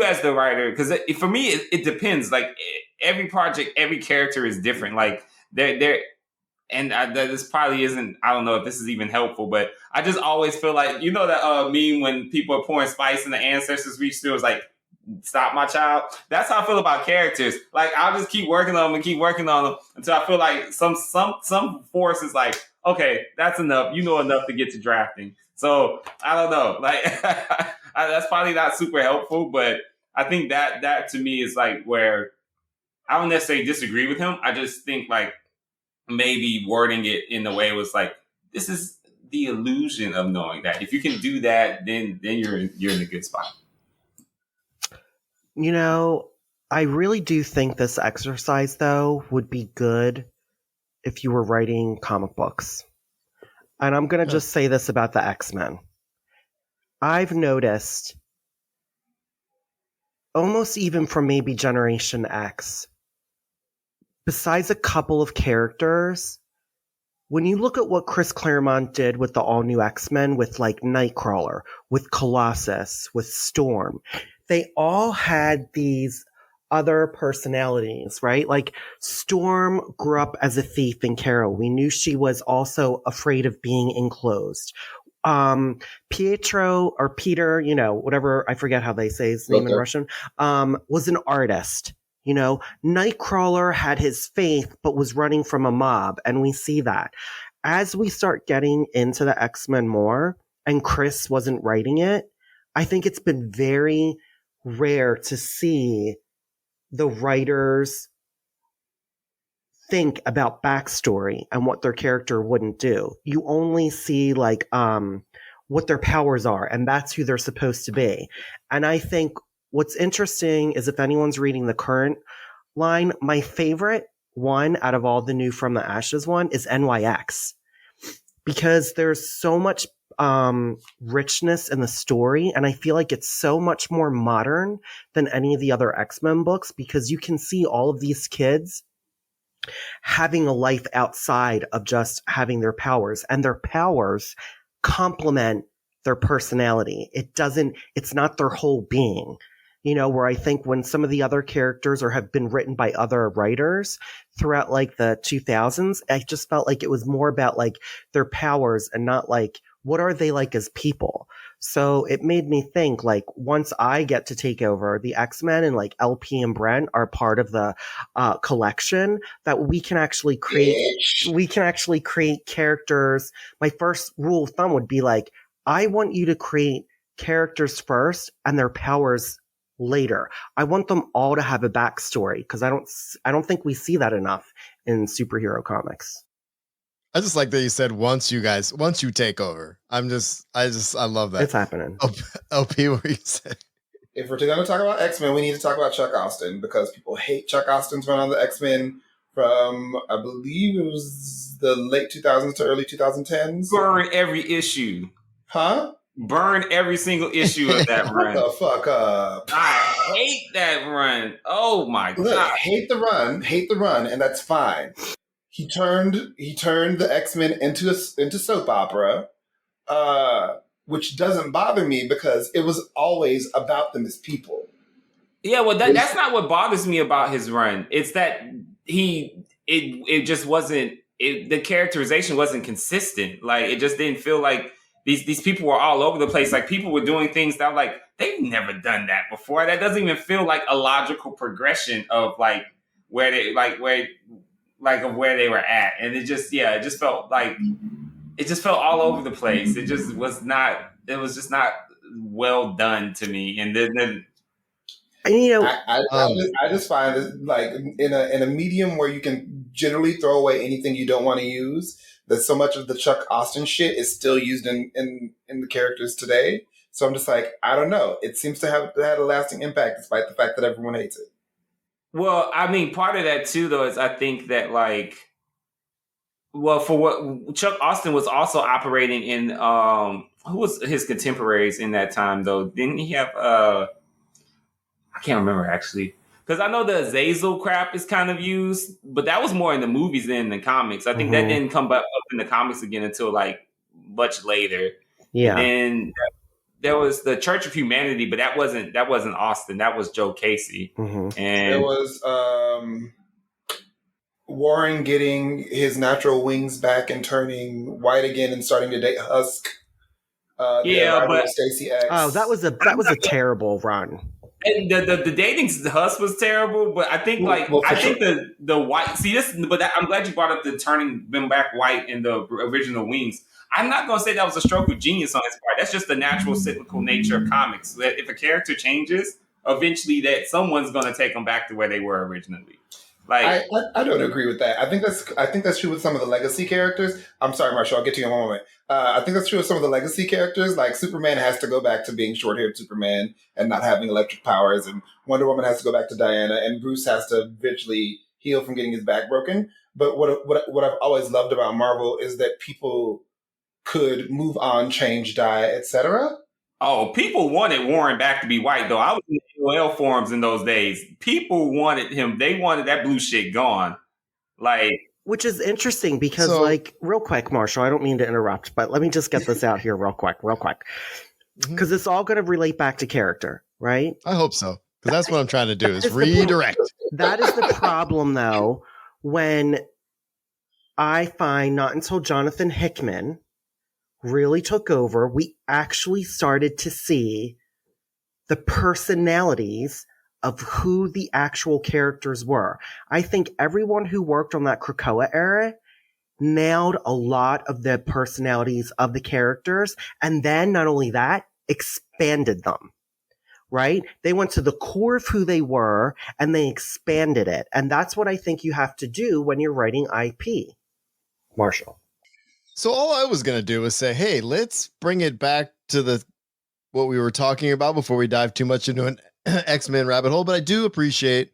Speaker 3: as the writer, because for me it depends. Like every project, every character is different. Like this probably isn't, I don't know if this is even helpful, but I just always feel like, that meme when people are pouring spice and the ancestors reach through, it's like, stop my child. That's how I feel about characters. Like, I'll just keep working on them and keep working on them until I feel like some force is like, okay, that's enough. You know enough to get to drafting. So I don't know. Like that's probably not super helpful, but I think that to me is like where I don't necessarily disagree with him. I just think like maybe wording it in the way it was like, this is the illusion of knowing that. If you can do that, then you're in a good spot.
Speaker 4: You know, I really do think this exercise, though, would be good if you were writing comic books. And I'm going to just say this about the X-Men. I've noticed, almost even from maybe Generation X, besides a couple of characters, when you look at what Chris Claremont did with the all-new X-Men, with like Nightcrawler, with Colossus, with Storm, they all had these other personalities, right? Like Storm grew up as a thief in Carol. We knew she was also afraid of being enclosed. Pietro or Peter, you know, whatever, I forget how they say his name in Russian, was an artist. You know, Nightcrawler had his faith, but was running from a mob. And we see that. As we start getting into the X-Men more, and Chris wasn't writing it, I think it's been very rare to see the writers think about backstory and what their character wouldn't do. You only see like what their powers are, and that's who they're supposed to be. And I think what's interesting is if anyone's reading the current line, my favorite one out of all the new From the Ashes one is NYX, because there's so much richness in the story, and I feel like it's so much more modern than any of the other X-Men books, because you can see all of these kids having a life outside of just having their powers, and their powers complement their personality. It's not their whole being. You know, where I think when some of the other characters have been written by other writers throughout like the 2000s, I just felt like it was more about like their powers and not like, what are they like as people? So it made me think like, once I get to take over, the X-Men and like LP and Brent are part of the collection, that we can actually create characters. My first rule of thumb would be like, I want you to create characters first and their powers later. I want them all to have a backstory, because I don't think we see that enough in superhero comics.
Speaker 1: I just like that you said once you take over. I love that.
Speaker 4: It's happening.
Speaker 1: LP, what you said?
Speaker 2: If we're going to talk about X-Men, we need to talk about Chuck Austen, because people hate Chuck Austen's run on the X-Men from, I believe it was the late 2000s to early 2010s.
Speaker 3: Burn every issue.
Speaker 2: Huh?
Speaker 3: Burn every single issue of that run.
Speaker 2: Shut the fuck up.
Speaker 3: I hate that run. Oh my God.
Speaker 2: Hate the run, and that's fine. He turned the X-Men into soap opera, which doesn't bother me because it was always about them as people.
Speaker 3: Yeah, well, that's not what bothers me about his run. It's that it just wasn't, the characterization wasn't consistent. Like, it just didn't feel like these people were all over the place. Like, people were doing things that I'm like, they've never done that before. That doesn't even feel like a logical progression of like where they were at. And it just felt all over the place. It was just not well done to me. And then
Speaker 4: you know,
Speaker 2: I just find it like in a medium where you can generally throw away anything you don't want to use, that so much of the Chuck Austen shit is still used in the characters today. So I'm just like, I don't know. It seems to have had a lasting impact despite the fact that everyone hates it.
Speaker 3: Well, I mean, part of that too, though, is I think that like, well, for what Chuck Austen was also operating in, who was his contemporaries in that time, though? Didn't he have, I can't remember actually. Because I know the Azazel crap is kind of used, but that was more in the movies than in the comics. I think that didn't come back up in the comics again until like much later.
Speaker 4: Yeah.
Speaker 3: And there was the Church of Humanity, but that wasn't Austen. That was Joe Casey.
Speaker 2: And there was Warren getting his natural wings back and turning white again and starting to date Husk.
Speaker 3: But
Speaker 2: Stacey X.
Speaker 4: Oh, that was a terrible run.
Speaker 3: And the dating Huss was terrible, but I think I think the white I'm glad you brought up the turning them back white in the original Wings. I'm not going to say that was a stroke of genius on his part. That's just the natural cyclical nature of comics. That if a character changes, eventually that someone's going to take them back to where they were originally.
Speaker 2: Like I don't agree with that. I think that's true with some of the legacy characters. I'm sorry, Marshall. I'll get to you in one moment. I think that's true with some of the legacy characters. Like Superman has to go back to being short-haired Superman and not having electric powers, and Wonder Woman has to go back to Diana, and Bruce has to eventually heal from getting his back broken. But what I've always loved about Marvel is that people could move on, change, die, etc.
Speaker 3: Oh, people wanted Warren back to be white, though. I was in the AOL forums in those days. People wanted him. They wanted that blue shit gone.
Speaker 4: Which is interesting because, real quick, Marshall, I don't mean to interrupt, but let me just get this out here real quick. Because it's all going to relate back to character, right?
Speaker 1: I hope so. Because that's what I'm trying to do is redirect.
Speaker 4: That is the problem, though, when I find not until Jonathan Hickman really took over, we actually started to see the personalities of who the actual characters were. I think everyone who worked on that Krakoa era nailed a lot of the personalities of the characters, and then not only that, expanded them. Right? They went to the core of who they were and they expanded it. And that's what I think you have to do when you're writing IP. Marshall.
Speaker 1: So all I was going to do was say, hey, let's bring it back to what we were talking about before we dive too much into an X-Men rabbit hole. But I do appreciate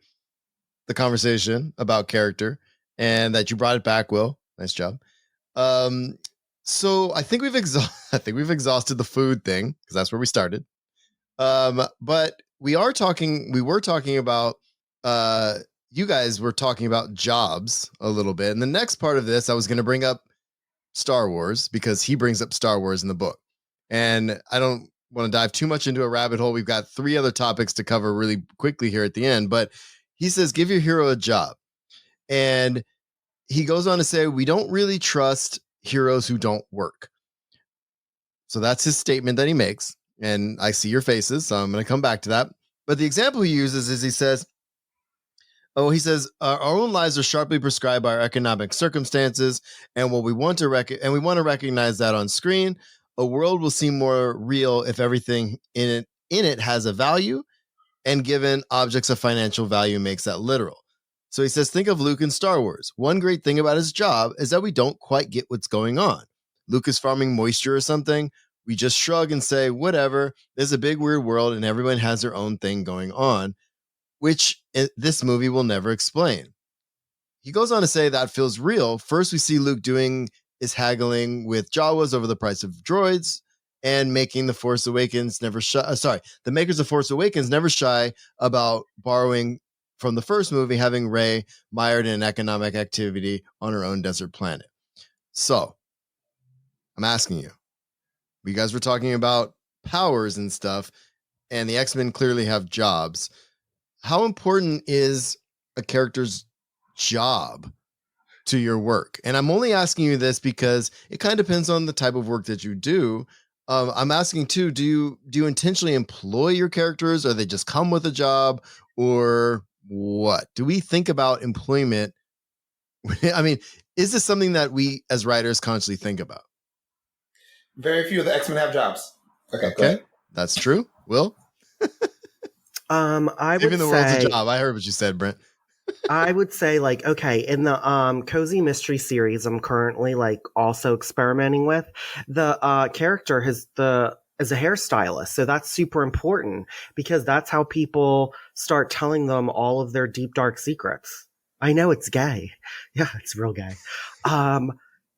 Speaker 1: the conversation about character and that you brought it back, Will. Nice job. So I think we've exhausted the food thing because that's where we started. But we were talking about, you guys were talking about jobs a little bit. And the next part of this, I was going to bring up Star Wars because he brings up Star Wars in the book. And I don't want to dive too much into a rabbit hole. We've got 3 other topics to cover really quickly here at the end, but he says, give your hero a job. And he goes on to say, we don't really trust heroes who don't work. So that's his statement that he makes. And I see your faces, so I'm going to come back to that. But the example he uses is he says, our own lives are sharply prescribed by our economic circumstances, and what we want to recognize that on screen. A world will seem more real if everything in it has a value, and given objects of financial value makes that literal. So he says, think of Luke in Star Wars. One great thing about his job is that we don't quite get what's going on. Luke is farming moisture or something. We just shrug and say, whatever, there's a big weird world and everyone has their own thing going on, which this movie will never explain. He goes on to say that feels real. First, we see Luke doing his haggling with Jawas over the price of droids and making the makers of Force Awakens never shy about borrowing from the first movie, having Rey mired in an economic activity on her own desert planet. So, I'm asking you, you guys were talking about powers and stuff, and the X-Men clearly have jobs. How important is a character's job to your work? And I'm only asking you this because it kind of depends on the type of work that you do. I'm asking too, do you intentionally employ your characters, or they just come with a job, or what? Do we think about employment? I mean, is this something that we as writers constantly think about?
Speaker 2: Very few of the X-Men have jobs. Okay, go ahead.
Speaker 1: That's true. Will?
Speaker 4: I would
Speaker 1: Giving the world a job. I heard what you said, Brent.
Speaker 4: I would say, in the Cozy Mystery series I'm currently also experimenting with, the character is a hairstylist. So that's super important because that's how people start telling them all of their deep, dark secrets. I know it's gay. Yeah, it's real gay.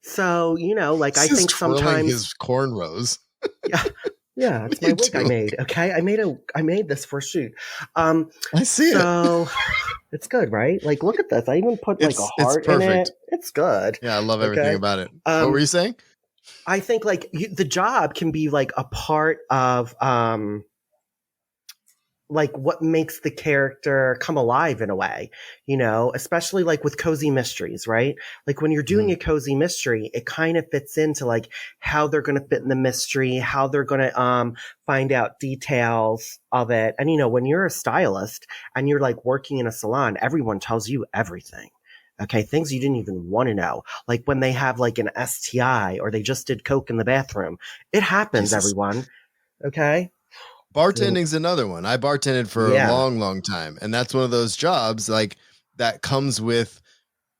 Speaker 4: So, I think sometimes
Speaker 1: his cornrows.
Speaker 4: Yeah, it's my wig I made. Okay, I made this for a shoot.
Speaker 1: I see it.
Speaker 4: It's good, right? Look at this. I even put a heart in it. It's good.
Speaker 1: Yeah, I love everything about it. What were you saying?
Speaker 4: I think the job can be a part of like what makes the character come alive in a way, especially like with cozy mysteries, right? Like when you're doing a cozy mystery, it kind of fits into like how they're going to fit in the mystery, how they're going to find out details of it. And when you're a stylist and you're like working in a salon, everyone tells you everything. Okay, things you didn't even want to know. Like when they have like an STI or they just did coke in the bathroom. It happens,
Speaker 1: Jesus.
Speaker 4: everyone. Okay?
Speaker 1: Bartending's another one. I bartended for a
Speaker 4: Yeah.
Speaker 1: long time, and that's one of those jobs like that comes with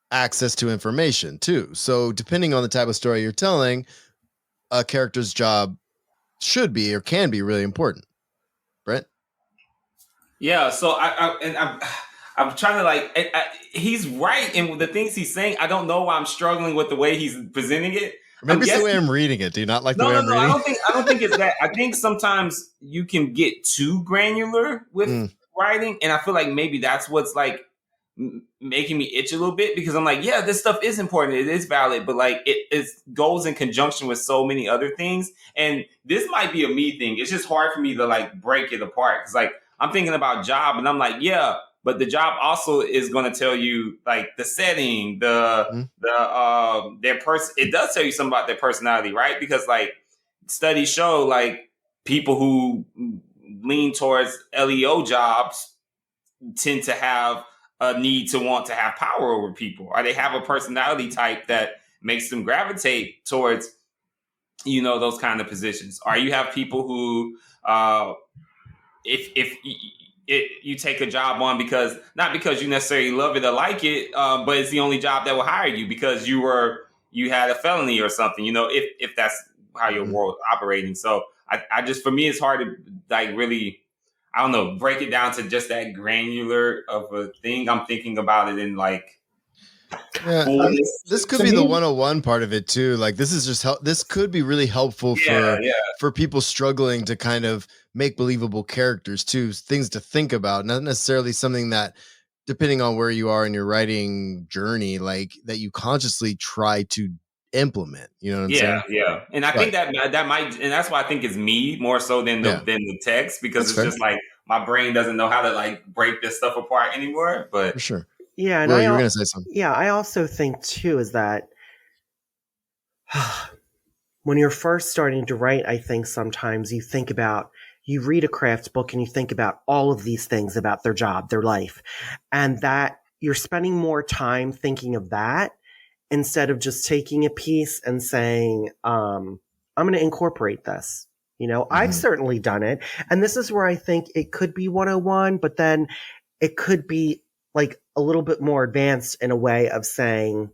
Speaker 1: access to information too. So depending on the type of story you're telling, a character's job should be or can be really important. Brent?
Speaker 3: Yeah, so I'm trying to like he's right in the things he's saying. I don't know why I'm struggling with the way he's presenting it.
Speaker 1: Maybe it's the way I'm reading it. Do you not like the way I'm reading?
Speaker 3: I don't think it's that. I think sometimes you can get too granular with writing, and I feel like maybe that's what's like making me itch a little bit, because I'm like, yeah, this stuff is important, it is valid, but like it goes in conjunction with so many other things, and this might be a me thing. It's just hard for me to like break it apart, because like I'm thinking about job, and I'm like, yeah. But the job also is going to tell you like the setting, their person. It does tell you something about their personality, right? Because like studies show, like people who lean towards LEO jobs tend to have a need to want to have power over people, or they have a personality type that makes them gravitate towards, those kind of positions. Or you have people who, if you take a job on because not because you necessarily love it or like it, but it's the only job that will hire you because you had a felony or something, if that's how your world's operating. So I just, for me, it's hard to like really, I don't know, break it down to just that granular of a thing. I'm thinking about it in like,
Speaker 1: this could be the 101 part of it too. Like this is just this could be really helpful for people struggling to kind of make believable characters too, things to think about, not necessarily something that, depending on where you are in your writing journey, like that you consciously try to implement. You know what I'm saying?
Speaker 3: Yeah. And I think that might, and that's why I think it's me more so than the text, because it's just like my brain doesn't know how to like break this stuff apart anymore. But
Speaker 1: for sure.
Speaker 4: Yeah, and
Speaker 1: you were going to say something.
Speaker 4: Yeah, I also think too is that when you're first starting to write, I think sometimes you read a craft book and you think about all of these things about their job, their life, and that you're spending more time thinking of that instead of just taking a piece and saying, I'm going to incorporate this. I've certainly done it. And this is where I think it could be 101, but then it could be like a little bit more advanced in a way of saying,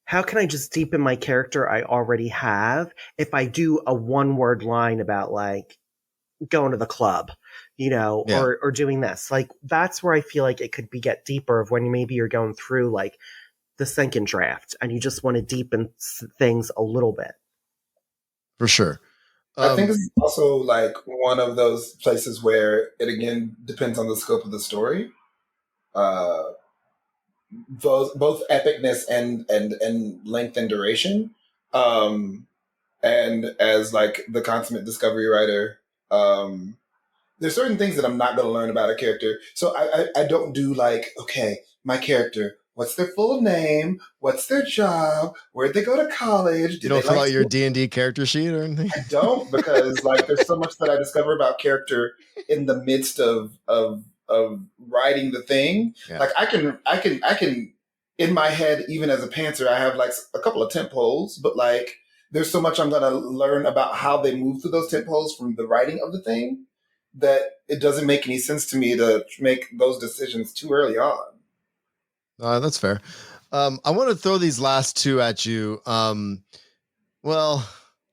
Speaker 4: how can I just deepen my character I already have if I do a 1-word line about like going to the club, or doing this? Like that's where I feel like it could get deeper of when maybe you're going through like the second draft and you just want to deepen things a little bit.
Speaker 1: For sure.
Speaker 2: I think this is also like one of those places where it again depends on the scope of the story. Both epicness and length and duration. And as like the consummate discovery writer, there's certain things that I'm not going to learn about a character. So I don't do like, okay, my character, what's their full name? What's their job? Where'd they go to college?
Speaker 1: You don't fill out your D&D character sheet or anything?
Speaker 2: I don't, because like there's so much that I discover about character in the midst of writing the thing. Yeah. Like I can in my head, even as a pantser, I have like a couple of tent poles, but like there's so much I'm going to learn about how they move through those tent poles from the writing of the thing that it doesn't make any sense to me to make those decisions too early on.
Speaker 1: That's fair. I want to throw these last two at you. Well,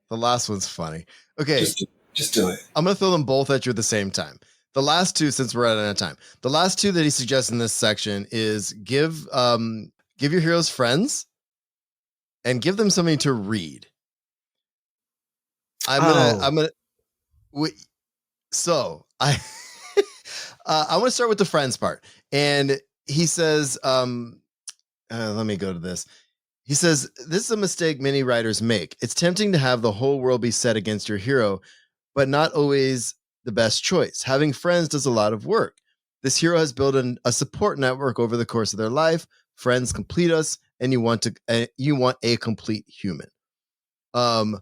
Speaker 1: the last one's funny. Okay.
Speaker 2: Just do it.
Speaker 1: I'm going to throw them both at you at the same time. The last two, since we're out of time, the last two that he suggests in this section is give your heroes friends and give them something to read. I want to start with the friends part. And he says, let me go to this. He says, this is a mistake many writers make. It's tempting to have the whole world be set against your hero, but not always the best choice. Having friends does a lot of work. This hero has built a support network over the course of their life. Friends complete us, and you want a complete human. I'm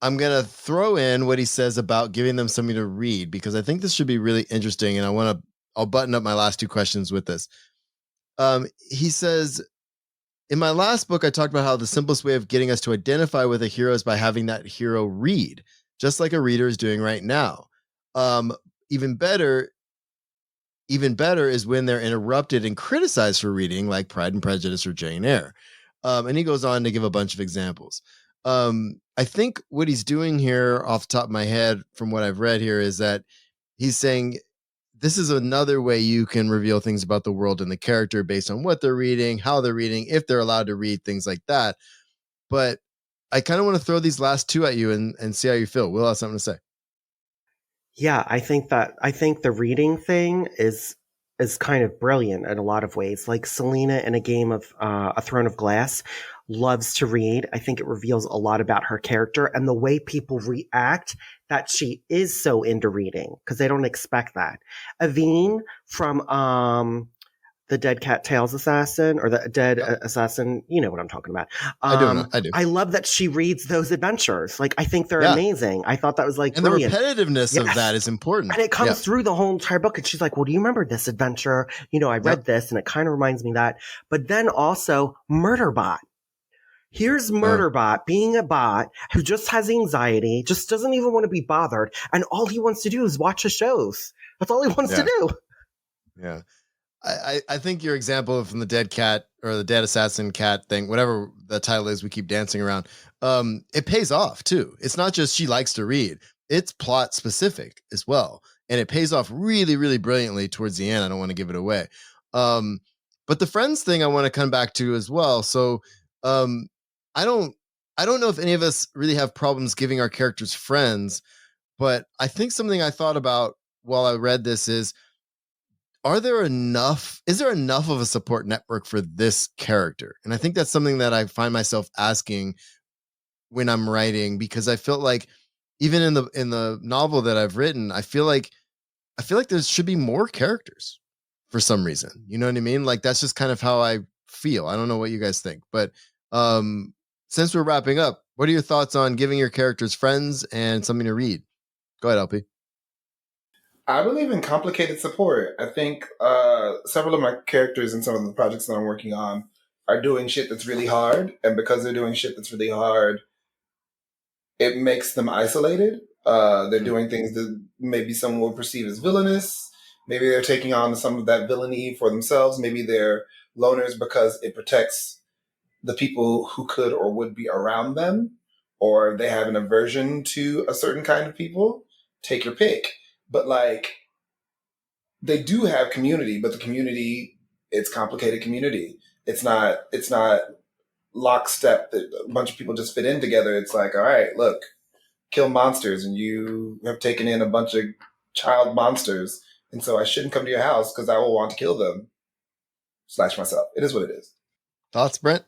Speaker 1: gonna throw in what he says about giving them something to read, because I think this should be really interesting, and I'll button up my last two questions with this. He says, in my last book, I talked about how the simplest way of getting us to identify with a hero is by having that hero read, just like a reader is doing right now. Even better is when they're interrupted and criticized for reading, like Pride and Prejudice or Jane Eyre. And he goes on to give a bunch of examples. I think what he's doing here, off the top of my head, from what I've read here, is that he's saying this is another way you can reveal things about the world and the character based on what they're reading, how they're reading, if they're allowed to read, things like that. But I kind of want to throw these last two at you and see how you feel. Will has something to say.
Speaker 4: Yeah, I think the reading thing is kind of brilliant in a lot of ways. Like Selena in a game of A Throne of Glass loves to read. I think it reveals a lot about her character and the way people react that she is so into reading, because they don't expect that. Aveen from the Dead Cat Tales Assassin, or the Dead Assassin, you know what I'm talking about.
Speaker 1: I do.
Speaker 4: I love that she reads those adventures. Like, I think they're
Speaker 1: Yeah.
Speaker 4: amazing. I thought that was like
Speaker 1: And
Speaker 4: brilliant.
Speaker 1: the repetitiveness
Speaker 4: Yes.
Speaker 1: of that is important.
Speaker 4: And it comes through the whole entire book. And she's like, well, do you remember this adventure? You know, I read this and it kind of reminds me of that. But then also Murderbot. Here's Murderbot being a bot who just has anxiety, just doesn't even want to be bothered. And all he wants to do is watch the shows. That's all he wants to do.
Speaker 1: Yeah. I think your example from the Dead Cat or the Dead Assassin Cat thing, whatever the title is, we keep dancing around. It pays off too. It's not just she likes to read; it's plot specific as well, and it pays off really, really brilliantly towards the end. I don't want to give it away, but the friends thing I want to come back to as well. So, I don't know if any of us really have problems giving our characters friends, but I think something I thought about while I read this is, is there enough of a support network for this character? And I think that's something that I find myself asking when I'm writing, because I felt like even in the novel that I've written, I feel like there should be more characters for some reason. You know what I mean? Like, that's just kind of how I feel. I don't know what you guys think, but since we're wrapping up, what are your thoughts on giving your characters friends and something to read? Go ahead, LP.
Speaker 2: I believe in complicated support. I think several of my characters in some of the projects that I'm working on are doing shit that's really hard. And because they're doing shit that's really hard, it makes them isolated. They're doing things that maybe someone would perceive as villainous. Maybe they're taking on some of that villainy for themselves. Maybe they're loners because it protects the people who could or would be around them, or they have an aversion to a certain kind of people. Take your pick. But like, they do have community, but the community, it's complicated community. It's not lockstep that a bunch of people just fit in together. It's like, all right, look, kill monsters, and you have taken in a bunch of child monsters, and so I shouldn't come to your house because I will want to kill them / myself. It is what it is.
Speaker 1: Thoughts, Brent?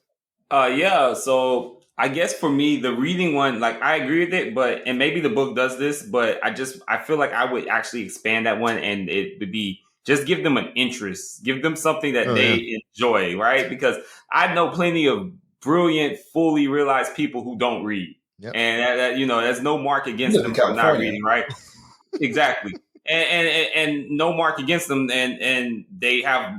Speaker 3: Yeah. So I guess for me, the reading one, like, I agree with it, and maybe the book does this, but I feel like I would actually expand that one, and it would be just give them an interest, give them something that they enjoy, right? Because I know plenty of brilliant, fully realized people who don't read. Yep. And that, there's no mark against them for not reading, right? Exactly. And no mark against them. And they have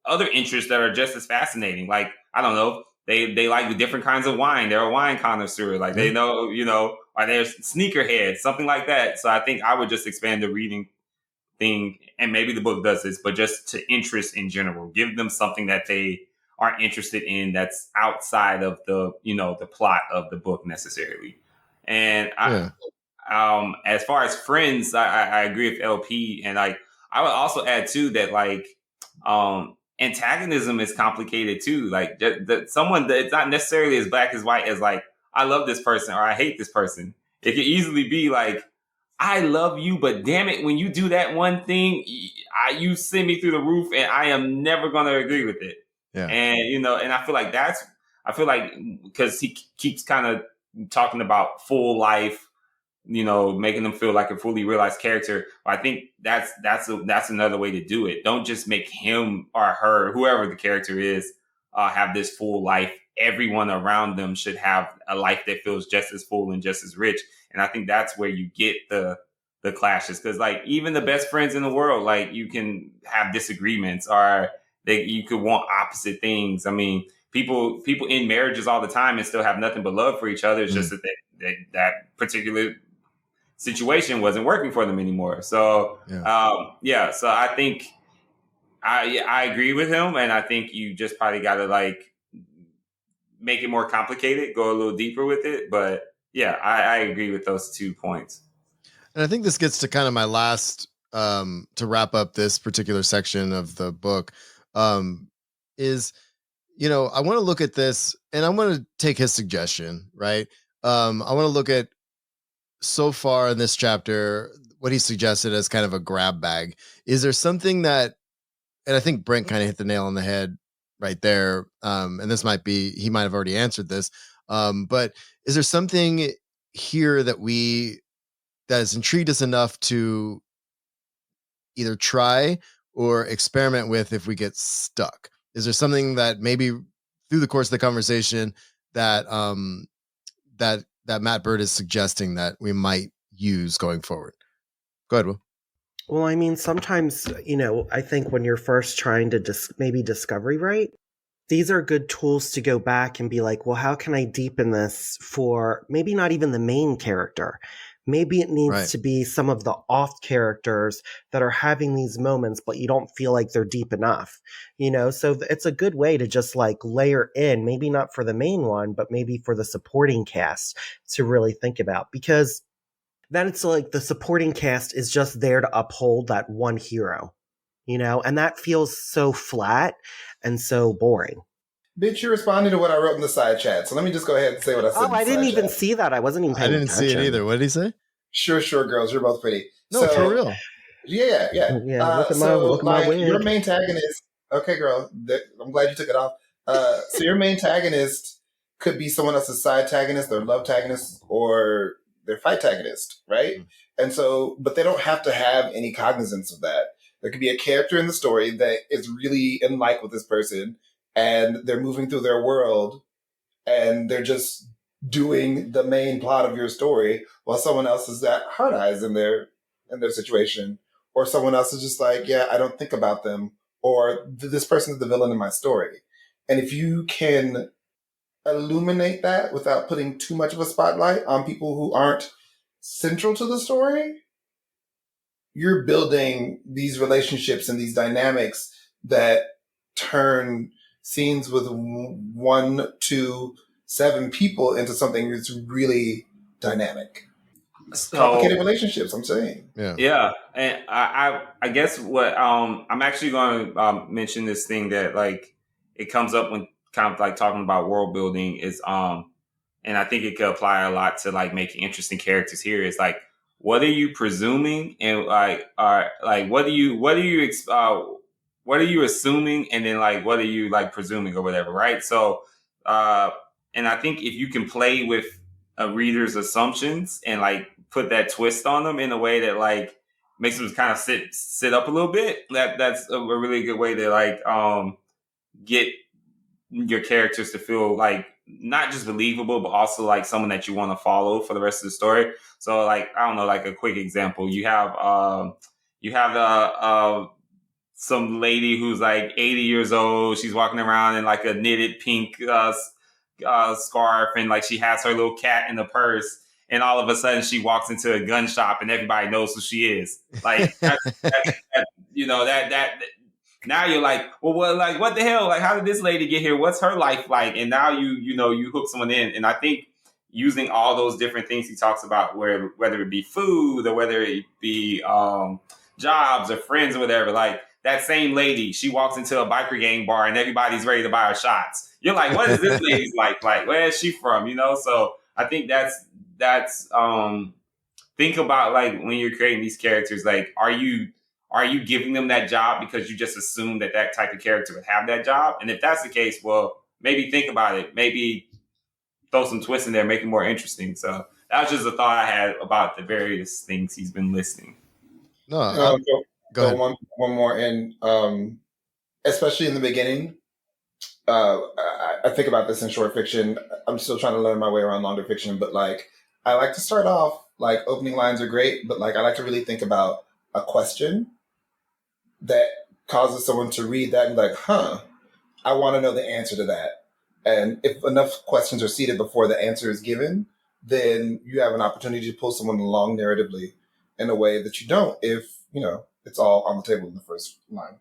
Speaker 3: other interests that are just as fascinating. Like, I don't know, they like different kinds of wine. They're a wine connoisseur. Like, they know, or they're sneakerheads, something like that. So I think I would just expand the reading thing, and maybe the book does this, but just to interest in general. Give them something that they are interested in that's outside of the plot of the book necessarily. And as far as friends, I agree with LP, and like, I would also add too that, like, antagonism is complicated too. Like, someone that it's not necessarily as black as white as like, I love this person or I hate this person. It could easily be like, I love you, but damn it, when you do that one thing, you send me through the roof, and I am never going to agree with it. Yeah. And, and I feel like because he keeps kind of talking about full life, making them feel like a fully realized character. I think that's another way to do it. Don't just make him or her, whoever the character is, have this full life. Everyone around them should have a life that feels just as full and just as rich. And I think that's where you get the clashes, because like even the best friends in the world, like you can have disagreements, or you could want opposite things. I mean, people in marriages all the time and still have nothing but love for each other. It's just that particular situation wasn't working for them anymore. So so I think I agree with him, and I think you just probably got to like make it more complicated, go a little deeper with it. But yeah, I agree with those 2 points.
Speaker 1: And I think this gets to kind of my last, to wrap up this particular section of the book, is, I want to look at this, and I'm going to take his suggestion, right? I want to look at, so far in this chapter, what he suggested as kind of a grab bag. Is there something that, and I think Brent kind of hit the nail on the head right there, and this might be, he might have already answered this, but is there something here that has intrigued us enough to either try or experiment with if we get stuck? Is there something that maybe through the course of the conversation that that Matt Bird is suggesting that we might use going forward? Go ahead, Will.
Speaker 4: Well, I mean, sometimes, I think when you're first trying to maybe discovery write, these are good tools to go back and be like, well, how can I deepen this for maybe not even the main character? Maybe it needs to be some of the off characters that are having these moments, but you don't feel like they're deep enough, So it's a good way to just like layer in, maybe not for the main one, but maybe for the supporting cast to really think about, because then it's like the supporting cast is just there to uphold that one hero, and that feels so flat and so boring.
Speaker 2: Bitch, you responded to what I wrote in the side chat, so let me just go ahead and say what I said.
Speaker 4: Oh, I didn't even see that. I wasn't even paying attention.
Speaker 1: I didn't see it either. What did he say?
Speaker 2: Sure, girls, you're both pretty.
Speaker 1: No, for real.
Speaker 2: Yeah.
Speaker 4: Look at my wig.
Speaker 2: Your main antagonist. Okay, girl. I'm glad you took it off. So your main antagonist could be someone else's side antagonist, their love antagonist, or their fight antagonist, right? Mm-hmm. And so, but they don't have to have any cognizance of that. There could be a character in the story that is really in like with this person, and they're moving through their world, and they're just doing the main plot of your story, while someone else is at hard eyes in their situation, or someone else is just like, yeah, I don't think about them, or this person is the villain in my story. And if you can illuminate that without putting too much of a spotlight on people who aren't central to the story, you're building these relationships and these dynamics that turn scenes with 1, 2, 7 people into something that's really dynamic. Complicated relationships, I'm saying.
Speaker 3: Yeah. And I guess what I'm actually going to mention this thing that like it comes up when kind of like talking about world building is and I think it could apply a lot to like making interesting characters here, is like, what are you presuming, and like what are you assuming, and then like what are you like presuming or whatever, right? So and I think if you can play with a reader's assumptions and like put that twist on them in a way that like makes them kind of sit up a little bit, that's a really good way to like get your characters to feel like not just believable, but also like someone that you want to follow for the rest of the story. So like, I don't know, like a quick example, you have some lady who's like 80 years old. She's walking around in like a knitted pink scarf, and like she has her little cat in the purse. And all of a sudden, she walks into a gun shop, and everybody knows who she is. Like, that now you're like, well, what the hell? Like, how did this lady get here? What's her life like? And now you hook someone in. And I think using all those different things he talks about, whether it be food or whether it be jobs or friends or whatever, like that same lady, she walks into a biker gang bar and everybody's ready to buy her shots. You're like, what is this lady's like? Like, where is she from? So I think that's think about like when you're creating these characters, like, are you giving them that job because you just assume that type of character would have that job? And if that's the case, well, maybe think about it. Maybe throw some twists in there, make it more interesting. So that was just a thought I had about the various things he's been listing.
Speaker 1: No, go ahead.
Speaker 2: One more in, especially in the beginning. I think about this in short fiction. I'm still trying to learn my way around longer fiction, but like I like to start off like opening lines are great, but like I like to really think about a question that causes someone to read that and be like, huh, I want to know the answer to that. And if enough questions are seated before the answer is given, then you have an opportunity to pull someone along narratively in a way that you don't if, it's all on the table in the first line.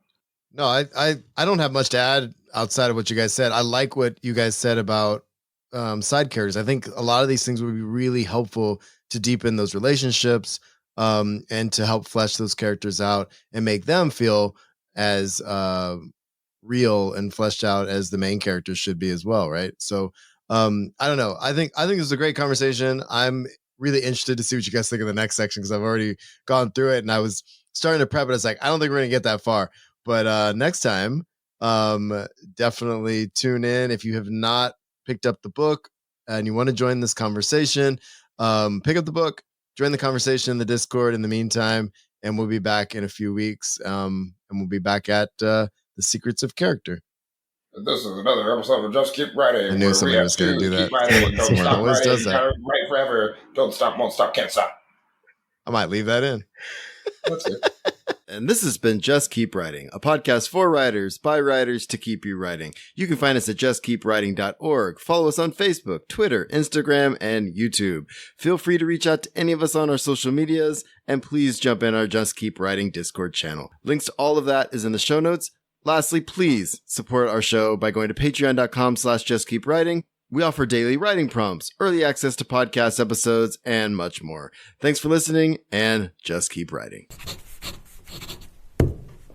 Speaker 1: No, I don't have much to add outside of what you guys said. I like what you guys said about side characters. I think a lot of these things would be really helpful to deepen those relationships and to help flesh those characters out and make them feel as real and fleshed out as the main characters should be as well, right? So I don't know. I think this is a great conversation. I'm really interested to see what you guys think of the next section because I've already gone through it and I was starting to prep it. It's like I don't think we're gonna get that far. But next time, definitely tune in. If you have not picked up the book and you want to join this conversation, pick up the book, join the conversation in the Discord in the meantime, and we'll be back in a few weeks. And we'll be back at The Secrets of Character.
Speaker 2: This is another episode of Just Keep Writing.
Speaker 1: I knew somebody was going to do that.
Speaker 2: Keep writing, don't stop
Speaker 1: always
Speaker 2: writing.
Speaker 1: does that.
Speaker 2: Gotta write forever. Don't stop, won't stop, can't stop.
Speaker 1: I might leave that in.
Speaker 2: That's it.
Speaker 1: And this has been Just Keep Writing, a podcast for writers, by writers, to keep you writing. You can find us at justkeepwriting.org. Follow us on Facebook, Twitter, Instagram, and YouTube. Feel free to reach out to any of us on our social medias, and please jump in our Just Keep Writing Discord channel. Links to all of that is in the show notes. Lastly, please support our show by going to patreon.com/justkeepwriting. We offer daily writing prompts, early access to podcast episodes, and much more. Thanks for listening, and just keep writing.